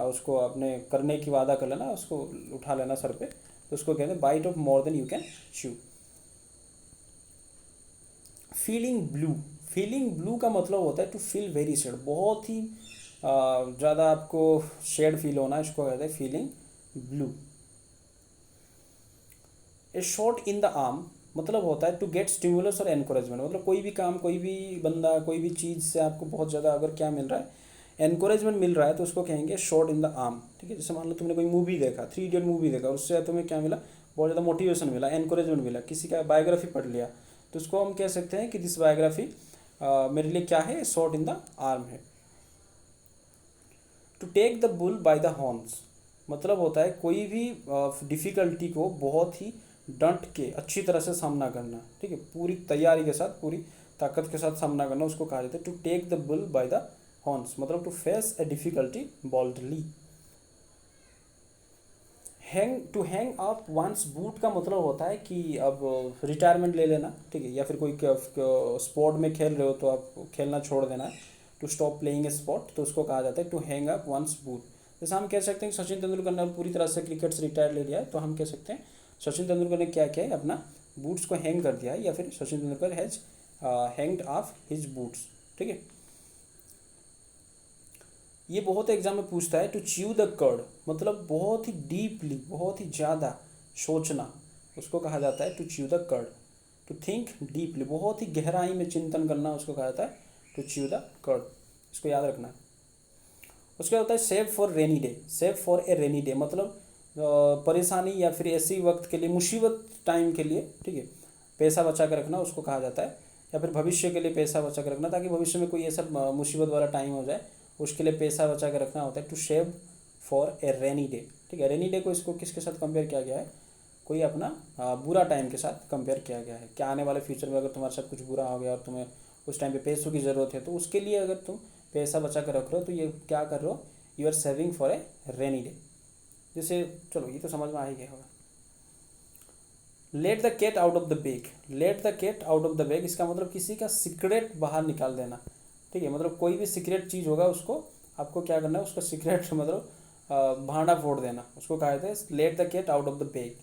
उसको अपने करने की वादा कर लेना, उसको उठा लेना सर पे, तो उसको कहते हैं bite off more than you can chew. Feeling blue. Feeling blue का मतलब होता है टू फील वेरी सैड, बहुत ही ज़्यादा आपको शेड फील होना, इसको कहते हैं feeling blue. A shot in the arm मतलब होता है टू गेट स्टिमुलस और एनकरेजमेंट। मतलब कोई भी काम, कोई भी बंदा, कोई भी चीज़ से आपको बहुत ज़्यादा अगर क्या मिल रहा है, एनकरेजमेंट मिल रहा है, तो उसको कहेंगे शॉट इन द आर्म, ठीक है। जैसे मान लो तुमने कोई मूवी देखा, 3 इडियट मूवी देखा, उससे तुम्हें क्या मिला, बहुत ज़्यादा मोटिवेशन मिला, एनकरेजमेंट मिला। किसी का बायोग्राफी पढ़ लिया तो उसको हम कह सकते हैं कि दिस बायोग्राफी मेरे लिए क्या है, शॉट इन द आर्म है। To take the bull by the horns मतलब होता है कोई भी डिफ़िकल्टी को बहुत ही डट के अच्छी तरह से सामना करना, ठीक है, पूरी तैयारी के साथ, पूरी ताकत के साथ सामना करना, उसको कहा जाता है to take the bull by the horns. मतलब to face a difficulty boldly. To hang up one's boot का मतलब होता है कि अब रिटायरमेंट ले लेना, ठीक है, या फिर कोई स्पोर्ट में खेल रहे हो तो आप खेलना छोड़ देना, to stop playing a sport, तो उसको कहा जाता है to hang up one's boot. जैसे हम कह सकते हैं कि सचिन तेंदुलकर ने पूरी तरह से क्रिकेट से रिटायर ले लिया है, तो हम कह सकते हैं सचिन तेंदुलकर ने क्या किया है, अपना बूट्स को हैंग कर दिया है, या फिर Sachin Tendulkar has hanged of his boots, ठीक है। ये बहुत एग्जाम में पूछता है। टू च्यू द कर्ड मतलब बहुत ही डीपली, बहुत ही ज़्यादा सोचना, उसको कहा जाता है to chew the cud. To think deeply, बहुत ही गहराई में चिंतन करना, उसको कहा जाता है टू च्यू द कर्ड। इसको याद रखना है। उसके बाद होता है save for rainy day. Save for a rainy day मतलब परेशानी या फिर ऐसी वक्त के लिए, मुसीबत टाइम के लिए, ठीक है, पैसा बचा कर रखना, उसको कहा जाता है। या फिर भविष्य के लिए पैसा बचा कर रखना, ताकि भविष्य में कोई ऐसा मुसीबत वाला टाइम हो जाए, उसके लिए पैसा बचा कर रखना होता है। To save for a rainy day, ठीक है। रेनी डे को इसको किसके साथ कंपेयर किया गया है? कोई अपना बुरा टाइम के साथ कंपेयर किया गया है। क्या आने वाले फ्यूचर में अगर तुम्हारे साथ कुछ बुरा हो गया और तुम्हें उस टाइम पे पैसों की ज़रूरत है, तो उसके लिए अगर तुम पैसा बचा कर रख रहे हो, तो ये क्या कर रहे हो? You are saving for a rainy day. जैसे चलो ये तो समझ में आ ही गया होगा। Let the cat out of the bag. Let the cat out of the bag, इसका मतलब किसी का सीक्रेट बाहर निकाल देना, ठीक है। मतलब कोई भी सीक्रेट चीज़ होगा, उसको आपको क्या करना है? उसका सीक्रेट मतलब भांडा फोड़ देना, उसको कहा जाता है let the cat out of the bag.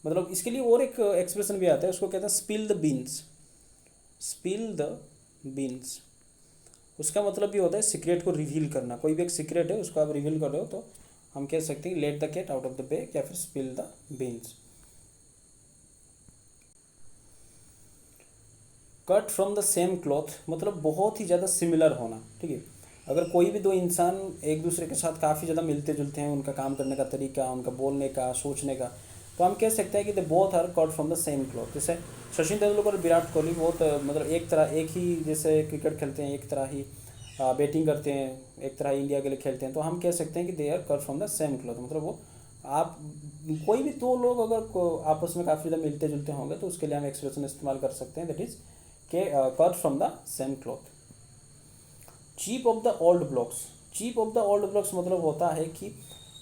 मतलब इसके लिए और एक एक्सप्रेशन भी आता है, उसको कहते हैं spill the beans. Spill the beans, उसका मतलब भी होता है सीक्रेट को रिवील करना। कोई भी एक सीक्रेट है, उसको आप रिवील कर रहे हो, तो हम कह सकते हैं let the cat out of the bag या फिर spill the beans. Cut from the same cloth मतलब बहुत ही ज़्यादा सिमिलर होना, ठीक है। अगर कोई भी दो इंसान एक दूसरे के साथ काफ़ी ज़्यादा मिलते जुलते हैं, उनका काम करने का तरीका, उनका बोलने का, सोचने का, तो हम कह सकते हैं कि they both are cut from the same cloth. जैसे सचिन तेंदुलकर और विराट कोहली बहुत मतलब एक ही जैसे क्रिकेट खेलते हैं, एक तरह ही बैटिंग करते हैं, एक तरह इंडिया के लिए खेलते हैं, तो हम कह सकते हैं कि they are cut from the same cloth. मतलब वो आप कोई भी दो लोग अगर आपस में काफ़ी ज़्यादा मिलते जुलते होंगे, तो उसके लिए हम एक्सप्रेशन इस्तेमाल कर सकते हैं, दैट इज़ के cut from the same cloth. Chip off the old blocks. Chip off the old blocks मतलब होता है कि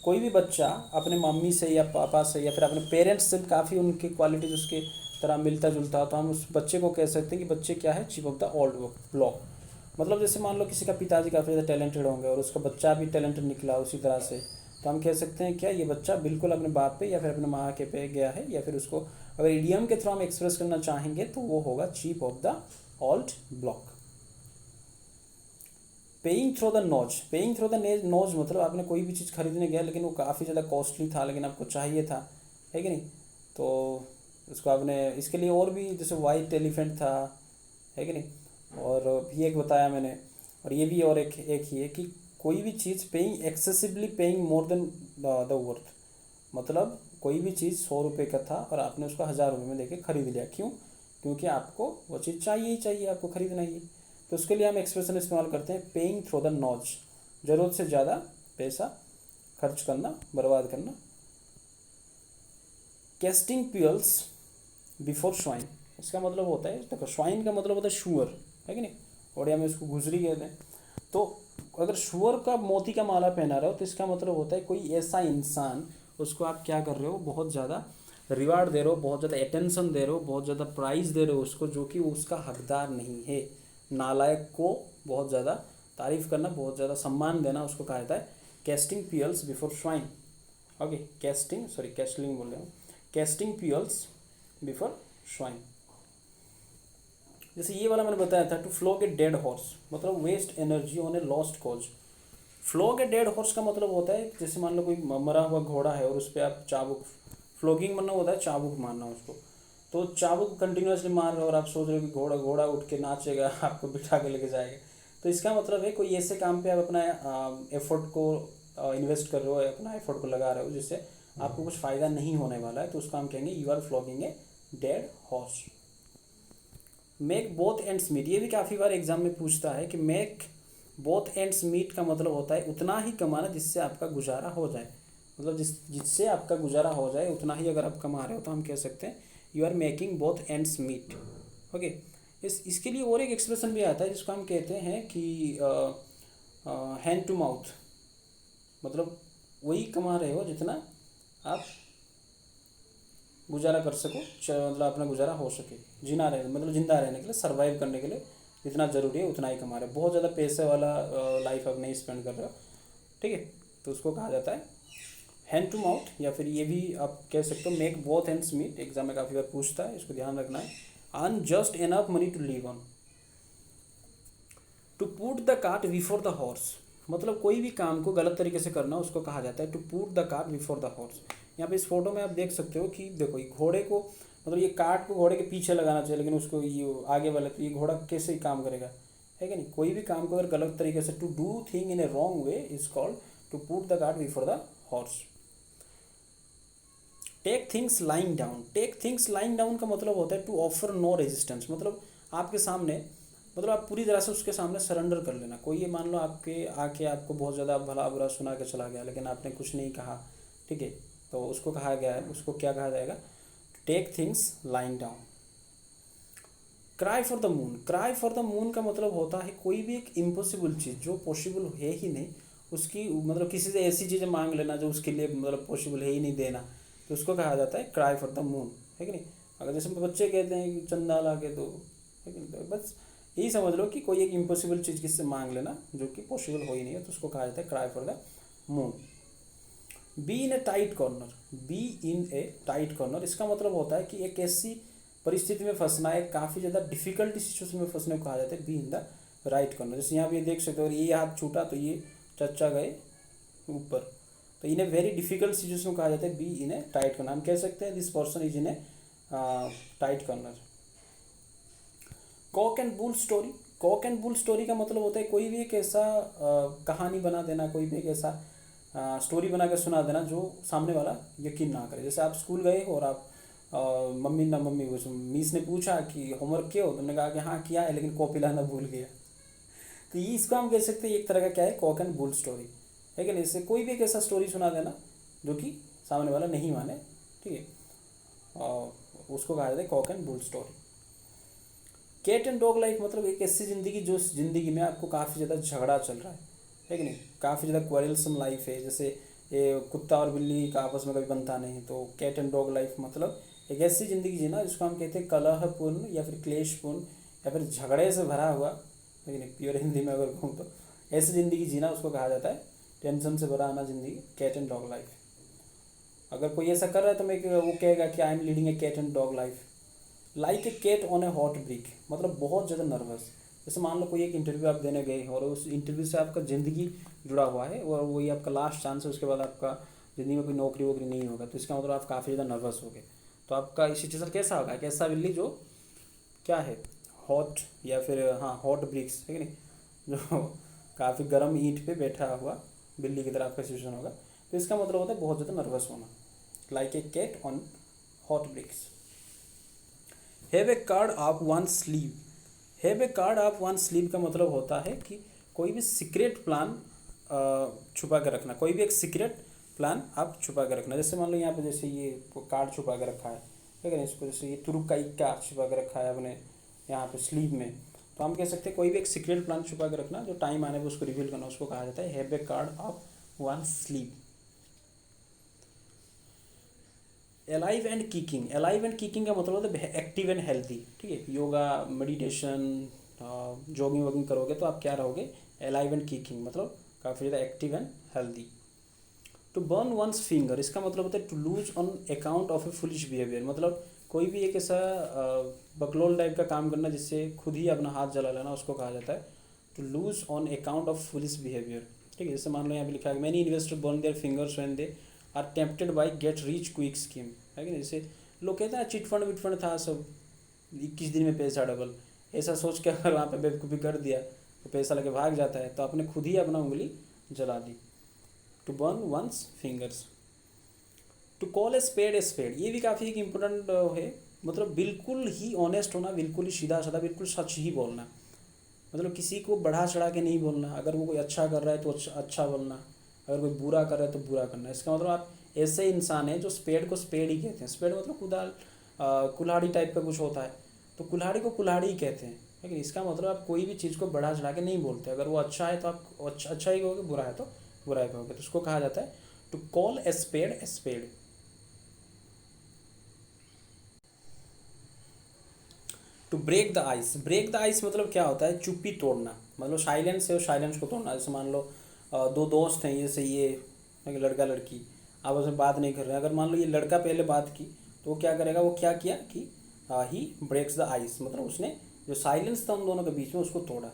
कोई भी बच्चा अपने मम्मी से या पापा से या फिर अपने पेरेंट्स से काफ़ी उनकी क्वालिटीज उसके तरह मिलता जुलता, तो हम उस बच्चे को कह सकते हैं कि बच्चे क्या है? Chip off the old block. मतलब जैसे मान लो किसी का पिताजी काफ़ी ज़्यादा टैलेंटेड होंगे और उसका बच्चा भी टैलेंटेड निकला उसी तरह से, तो हम कह सकते हैं क्या? ये बच्चा बिल्कुल अपने बाप पे या फिर अपने माँ के पे गया है। या फिर उसको अगर इडियम के थ्रू हम एक्सप्रेस करना चाहेंगे, तो वो होगा chip off the old block. Paying through the nose. Paying through the nose मतलब आपने कोई भी चीज़ खरीदने गया, लेकिन वो काफ़ी ज़्यादा कॉस्टली था, लेकिन आपको चाहिए था, है कि नहीं, तो उसको आपने इसके लिए और भी, जैसे वाइट एलिफेंट था, है कि नहीं, और भी एक बताया मैंने, और ये भी और एक ही है कि कोई भी चीज़ paying excessively paying more than the worth. मतलब कोई भी चीज़ 100 रुपये का था और आपने उसको 1000 रुपये में देके खरीद लिया, क्यों? क्योंकि आपको वो चीज़ चाहिए ही चाहिए, आपको खरीदना ही है। तो उसके लिए हम एक्सप्रेशन इस्तेमाल करते हैं पेइंग थ्रू द नोज। ज़रूरत से ज़्यादा पैसा खर्च करना, बर्बाद करना। कैस्टिंग पियल्स बिफोर स्वाइन, इसका मतलब होता है, देखो स्वाइन का मतलब होता है शुअर, है कि नहीं, उड़िया में इसको घुसरी कहते हैं। तो अगर शुअर का मोती का माला पहना रहे हो, तो इसका मतलब होता है कोई ऐसा इंसान, उसको आप क्या कर रहे हो? बहुत ज़्यादा रिवार्ड दे रहे हो, बहुत ज़्यादा अटेंशन दे रहे हो, बहुत ज़्यादा प्राइज़ दे रहे हो उसको, जो कि उसका हकदार नहीं है। नालायक को बहुत ज़्यादा तारीफ़ करना, बहुत ज़्यादा सम्मान देना, उसको कहा जाता है कैस्टिंग पियल्स बिफोर स्वाइन। ओके, कैस्टलिंग बोल रहे हो, कैस्टिंग पियल्स बिफोर स्वाइन। जैसे ये वाला मैंने बताया था, to flog a dead horse मतलब waste energy on a lost cause. Flog a dead horse का मतलब होता है, जैसे मान लो कोई मरा हुआ घोड़ा है और उस पर आप चाबुक, फ्लॉगिंग मतलब होता है चाबुक मारना उसको, तो चाबुक कंटिन्यूसली मार रहे हो और आप सोच रहे हो कि घोड़ा घोड़ा उठ के नाचेगा, आपको बिठा के लेके जाएगा। तो इसका मतलब है कोई ऐसे काम पे आप अपना एफर्ट को इन्वेस्ट कर रहे हो, अपना एफर्ट को लगा रहे हो, जिससे आपको कुछ फ़ायदा नहीं होने वाला है, तो उसको हम कहेंगे you are flogging a dead horse. Make both ends meet, ये भी काफ़ी बार एग्जाम में पूछता है कि मेक बोथ एंड्स मीट का मतलब होता है उतना ही कमाना जिससे आपका गुजारा हो जाए। मतलब जिससे आपका गुजारा हो जाए उतना ही अगर आप कमा रहे हो, तो हम कह सकते हैं you are making both ends meet. Okay, इसके लिए और एक एक्सप्रेशन भी आता है जिसको हम कहते हैं कि हैंड टू माउथ। मतलब वही कमा रहे हो जितना आप गुजारा कर सको, मतलब अपना गुजारा हो सके, जीना रहे मतलब जिंदा रहने के लिए, सर्वाइव करने के लिए जितना ज़रूरी है उतना ही कमा रहे हो। बहुत ज़्यादा पैसे वाला लाइफ आप नहीं स्पेंड कर रहे हो, ठीक है, तो उसको कहा जाता है हैंड टू माउथ। या फिर ये भी आप कह सकते हो make both hands meet, exam में काफ़ी बार पूछता है, इसको ध्यान रखना है। Earn just enough money to live on. To put the cart before the horse मतलब कोई भी काम को गलत तरीके से करना उसको कहा जाता है to put the cart before the horse. यहाँ पे इस फोटो में आप देख सकते हो कि देखो ये घोड़े को, मतलब ये कार्ट को घोड़े के पीछे लगाना चाहिए, लेकिन उसको ये आगे वाला, तो ये घोड़ा कैसे ही काम करेगा, है कि नहीं। कोई भी काम को अगर गलत तरीके से, to do thing in a wrong way is called to put the cart before the horse. Take things lying down, take things lying down का मतलब होता है टू ऑफर नो रेजिस्टेंस, मतलब आपके सामने, मतलब आप पूरी तरह से उसके सामने सरेंडर कर लेना। कोई ये मान लो आपके आके आपको बहुत ज़्यादा भला बुरा सुना के चला गया, लेकिन आपने कुछ नहीं कहा, ठीक है, तो उसको कहा गया है, उसको क्या कहा जाएगा, take things lying down. Cry for the moon, cry for the moon का मतलब होता है कोई भी एक इम्पॉसिबल चीज़ जो पॉसिबल है ही नहीं, उसकी मतलब किसी से ऐसी चीज़ें मांग लेना जो उसके लिए मतलब पॉसिबल है ही नहीं देना, तो उसको कहा जाता है क्राई फॉर द मून, है कि नहीं। अगर जैसे बच्चे कहते हैं कि चंदा ला के दो, है कि नहीं, तो बस यही समझ लो कि कोई एक इम्पॉसिबल चीज़ किससे मांग लेना जो कि पॉसिबल हो ही नहीं है, तो उसको कहा जाता है cry for the moon. Be in A tight corner, be in A tight corner, इसका मतलब होता है कि एक ऐसी परिस्थिति में फंसना है, काफ़ी ज़्यादा डिफिकल्टी सिचुएशन में फंसने को कहा जाता है be in the right corner. जैसे यहाँ पे देख सकते हो, ये हाथ छूटा तो ये चच्चा गए ऊपर, तो इन ए वेरी डिफिकल्ट सिचुएशन कहा जाता है be in A tight corner. हम कह सकते हैं this person is in A tight corner. Kock and bull story, Kock and bull story का मतलब होता है कोई भी एक ऐसा कहानी बना देना, कोई भी एक ऐसा स्टोरी बना के सुना देना जो सामने वाला यकीन ना करे। जैसे आप स्कूल गए हो और आप मम्मी मिस ने पूछा कि होमवर्क किया हो, तुमने कहा कि हाँ किया है, लेकिन कॉपी लाना भूल गया, तो ये इसको हम कह सकते हैं एक तरह का क्या है, कॉक एंड बुल स्टोरी, है कि नहीं। इससे कोई भी एक ऐसा स्टोरी सुना देना जो कि सामने वाला नहीं माने, ठीक है, और उसको कहा जाता है cock and bull story. Cat and dog life मतलब एक ऐसी ज़िंदगी जो ज़िंदगी में आपको काफ़ी ज़्यादा झगड़ा चल रहा है कि नहीं, काफ़ी ज़्यादा क्वेरलसम लाइफ है। जैसे ये कुत्ता और बिल्ली का आपस में कभी बनता नहीं, तो कैट एंड डॉग लाइफ मतलब एक ऐसी ज़िंदगी जीना जिसको हम कहते हैं कलहपूर्ण या फिर क्लेशपूर्ण या फिर झगड़े से भरा हुआ, लेकिन प्योर हिंदी में अगर कहूँ तो ऐसी ज़िंदगी जीना उसको कहा जाता है टेंशन से भरा आना ज़िंदगी, कैट एंड डॉग लाइफ। अगर कोई ऐसा कर रहा है तो मैं वो कहेगा कि I am leading a cat and dog life. Like a cat on a hot brick मतलब बहुत ज़्यादा नर्वस। जैसे मान लो कोई एक इंटरव्यू आप देने गए और उस इंटरव्यू से आपका ज़िंदगी जुड़ा हुआ है और वही आपका लास्ट चांस है, उसके बाद आपका ज़िंदगी में कोई नौकरी वोकरी नहीं होगा, तो इसका मतलब आप काफ़ी ज़्यादा नर्वस हो गए। तो आपका सिचुएशन कैसा होगा, कैसा बिल्ली जो क्या है हॉट या फिर हाँ हॉट ब्रिक्स, है कि नहीं, जो काफ़ी गर्म ईंट पे बैठा हुआ बिल्ली की तरह आपका सिचुएशन होगा। तो इसका मतलब होता है बहुत ज़्यादा नर्वस होना। Like a cat on hot bricks. Have a card of one sleeve, have a card of one sleeve का मतलब होता है कि कोई भी सीक्रेट प्लान छुपा कर रखना, कोई भी एक सीक्रेट प्लान आप छुपा कर रखना। जैसे मान लो यहाँ पे जैसे ये कार्ड छुपा कर रखा है, ठीक है, इसको जैसे ये तुरुप का एक कार्ड छुपा कर रखा है अपने यहाँ पे स्लीव में, तो हम कह सकते हैं कोई भी एक सीक्रेट प्लान छुपा कर रखना, जो टाइम आने पर उसको रिवील करना, उसको कहा जाता है have a card of one sleeve. Alive and kicking, alive and kicking का मतलब होता है एक्टिव एंड हेल्थी, ठीक है, योगा मेडिटेशन जॉगिंग वॉगिंग करोगे तो आप क्या रहोगे, अलाइव एंड किकिंग मतलब काफ़ी ज़्यादा active and healthy. To burn one's finger, इसका मतलब होता है to lose on account of a foolish behaviour, मतलब कोई भी एक ऐसा बकलोल टाइप का काम करना जिससे खुद ही अपना हाथ जला लेना, उसको कहा जाता है to lose on account of foolish behaviour, ठीक है। जैसे मान लो यहाँ पे लिखा है many investor burn their fingers when they are tempted by get rich quick scheme, है कि नहीं। जैसे लोग कहते हैं चिट फंड विट फंड था सब 21 दिन में पैसा डबल, ऐसा सोच के अगर वहाँ पे बेवकूफ़ी कर दिया तो पैसा लेके भाग जाता है, तो आपने खुद ही अपना उंगली जला दी। To burn one's fingers. To call a spade, ये भी काफ़ी एक इम्पोर्टेंट है, मतलब बिल्कुल ही ऑनेस्ट होना, बिल्कुल ही सीधा साधा, बिल्कुल सच ही बोलना, मतलब किसी को बढ़ा चढ़ा के नहीं बोलना। अगर वो कोई अच्छा कर रहा है तो अच्छा बोलना, अगर कोई बुरा कर रहा है तो बुरा करना। इसका मतलब आप ऐसे इंसान हैं जो स्पेड को स्पेड ही कहते हैं। स्पेड मतलब कुदाल कुल्हाड़ी टाइप का कुछ होता है, तो कुल्हाड़ी को कुल्हाड़ी ही कहते हैं, लेकिन इसका मतलब आप कोई भी चीज़ को बढ़ा चढ़ा के नहीं बोलते। अगर वो अच्छा है तो आप अच्छा ही कहोगे, बुरा है तो बुरा ही कहोगे, तो उसको कहा जाता है to call a spade a spade. To break the ice, break the ice मतलब क्या होता है, चुप्पी तोड़ना, मतलब साइलेंस है और साइलेंस को तोड़ना। जैसे मान लो दो दोस्त हैं, जैसे ये लड़का लड़की आपस में बात नहीं कर रहे हैं, अगर मान लो ये लड़का पहले बात की तो वो क्या करेगा, वो क्या किया कि ही ब्रेक्स द आइस, मतलब उसने जो साइलेंस था उन दोनों के बीच में उसको तोड़ा,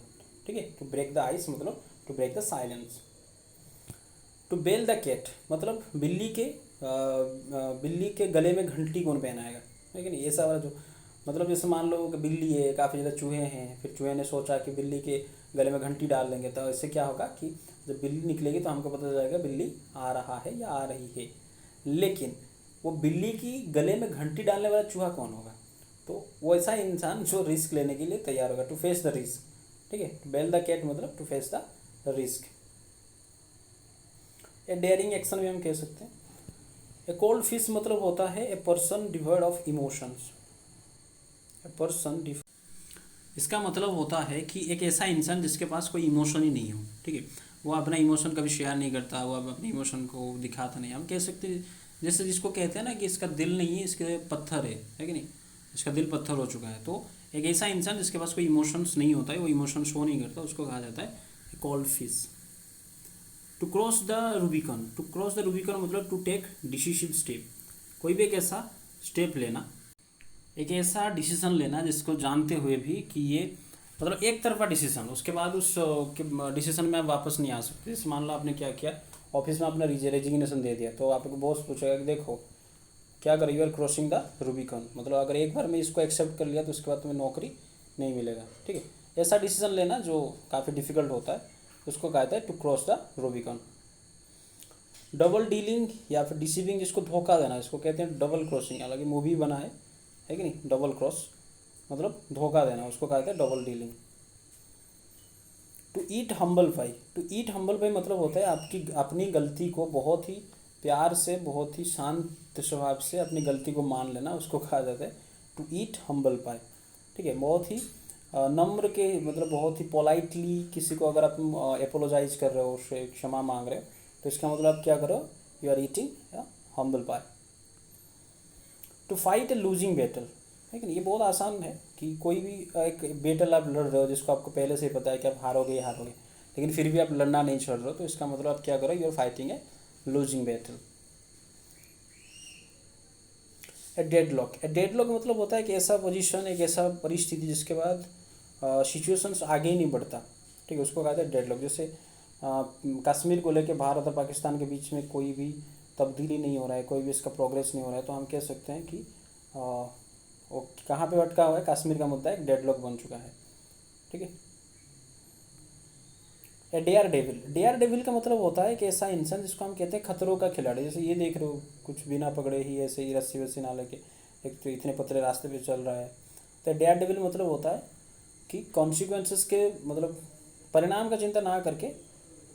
ठीक है। टू ब्रेक द आइस मतलब to break the silence. To bell the cat मतलब बिल्ली के गले में घंटी कौन पहनाएगा, है कि नहीं, ऐसा वाला जो मतलब जैसे मान लो कि बिल्ली है, काफ़ी ज़्यादा चूहे हैं, फिर चूहे ने सोचा कि बिल्ली के गले में घंटी डाल देंगे, तो इससे क्या होगा कि जब बिल्ली निकलेगी तो हमको पता चल जाएगा बिल्ली आ रहा है या आ रही है। लेकिन वो बिल्ली की गले में घंटी डालने वाला चूहा कौन होगा, तो वैसा इंसान जो रिस्क लेने के लिए तैयार होगा, टू फेस द रिस्क। ठीक है, टू बेल द कैट मतलब to face the risk. A daring action भी हम कह सकते हैं। ए कोल्ड फिश मतलब होता है a person devoid of emotions. A person, इसका मतलब होता है कि एक ऐसा इंसान जिसके पास कोई इमोशन ही नहीं हो। ठीक है, वो अपना इमोशन कभी शेयर नहीं करता, वो अपने इमोशन को दिखाता नहीं। हम कह सकते हैं जैसे जिसको कहते हैं ना कि इसका दिल नहीं है, इसके पत्थर है कि नहीं, इसका दिल पत्थर हो चुका है। तो एक ऐसा इंसान जिसके पास कोई इमोशंस नहीं होता है, वो इमोशन शो नहीं करता, उसको कहा जाता है cold fish. To cross the Rubicon, to cross the Rubicon मतलब टू टेक डिसीसिव स्टेप, कोई भी एक ऐसा स्टेप लेना, एक ऐसा डिसीजन लेना जिसको जानते हुए भी कि ये मतलब एक तरफा डिसीजन, उसके बाद उस डिसीजन में आप वापस नहीं आ सकते। जैसे मान लो आपने क्या किया, ऑफिस में आपने रेजिग्नेशन दे दिया, तो आपको बॉस पूछेगा कि देखो क्या कर, you are crossing the Rubicon, मतलब अगर एक बार में इसको एक्सेप्ट कर लिया तो उसके बाद तुम्हें नौकरी नहीं मिलेगा। ठीक है, ऐसा डिसीजन लेना जो काफ़ी डिफिकल्ट होता है, उसको कहता है to cross the Rubicon. Double dealing या फिर डिसीविंग, जिसको धोखा देना, इसको कहते हैं डबल क्रॉसिंग। हालांकि मूवी बना है कि नहीं, डबल क्रॉस मतलब धोखा देना, उसको कहते हैं double dealing. To eat humble pie, to eat humble pie मतलब होता है आपकी अपनी गलती को बहुत ही प्यार से, बहुत ही शांत स्वभाव से अपनी गलती को मान लेना, उसको कहा जाता है टू ईट हम्बल पाई। ठीक है, बहुत ही नम्र के मतलब बहुत ही पोलाइटली किसी को अगर आप अपोलोजाइज कर रहे हो, उससे क्षमा मांग रहे हो, तो इसका मतलब आप क्या करो, you are eating humble pie. To fight a losing battle, है कि नहीं, ये बहुत आसान है कि कोई भी एक बैटल आप लड़ रहे हो जिसको आपको पहले से ही पता है कि आप हारोगे ही हारोगे, लेकिन फिर भी आप लड़ना नहीं छोड़ रहे हो, तो इसका मतलब आप क्या करो, you are fighting a losing battle. A deadlock, a deadlock मतलब होता है कि ऐसा पोजीशन, एक ऐसा परिस्थिति जिसके बाद सिचुएशंस आगे ही नहीं बढ़ता। ठीक है, उसको कहते हैं डेडलॉक। जैसे कश्मीर को लेके भारत और पाकिस्तान के बीच में कोई भी तब्दीली नहीं हो रहा है, कोई भी इसका प्रोग्रेस नहीं हो रहा है, तो हम कह सकते हैं कि वो कहाँ पे अटका हुआ है, कश्मीर का मुद्दा एक डेडलॉक बन चुका है। ठीक है, या डेयर डेविल, डेयर डेविल का मतलब होता है कि ऐसा इंसान जिसको हम कहते हैं खतरों का खिलाड़ी। जैसे ये देख रहे हो, कुछ बिना पकड़े ही ऐसे ही रस्सी वस्सी ना लेके एक तो इतने पतले रास्ते पे चल रहा है, तो डेयर डेविल मतलब होता है कि कॉन्सिक्वेंसेस के मतलब परिणाम का चिंता ना करके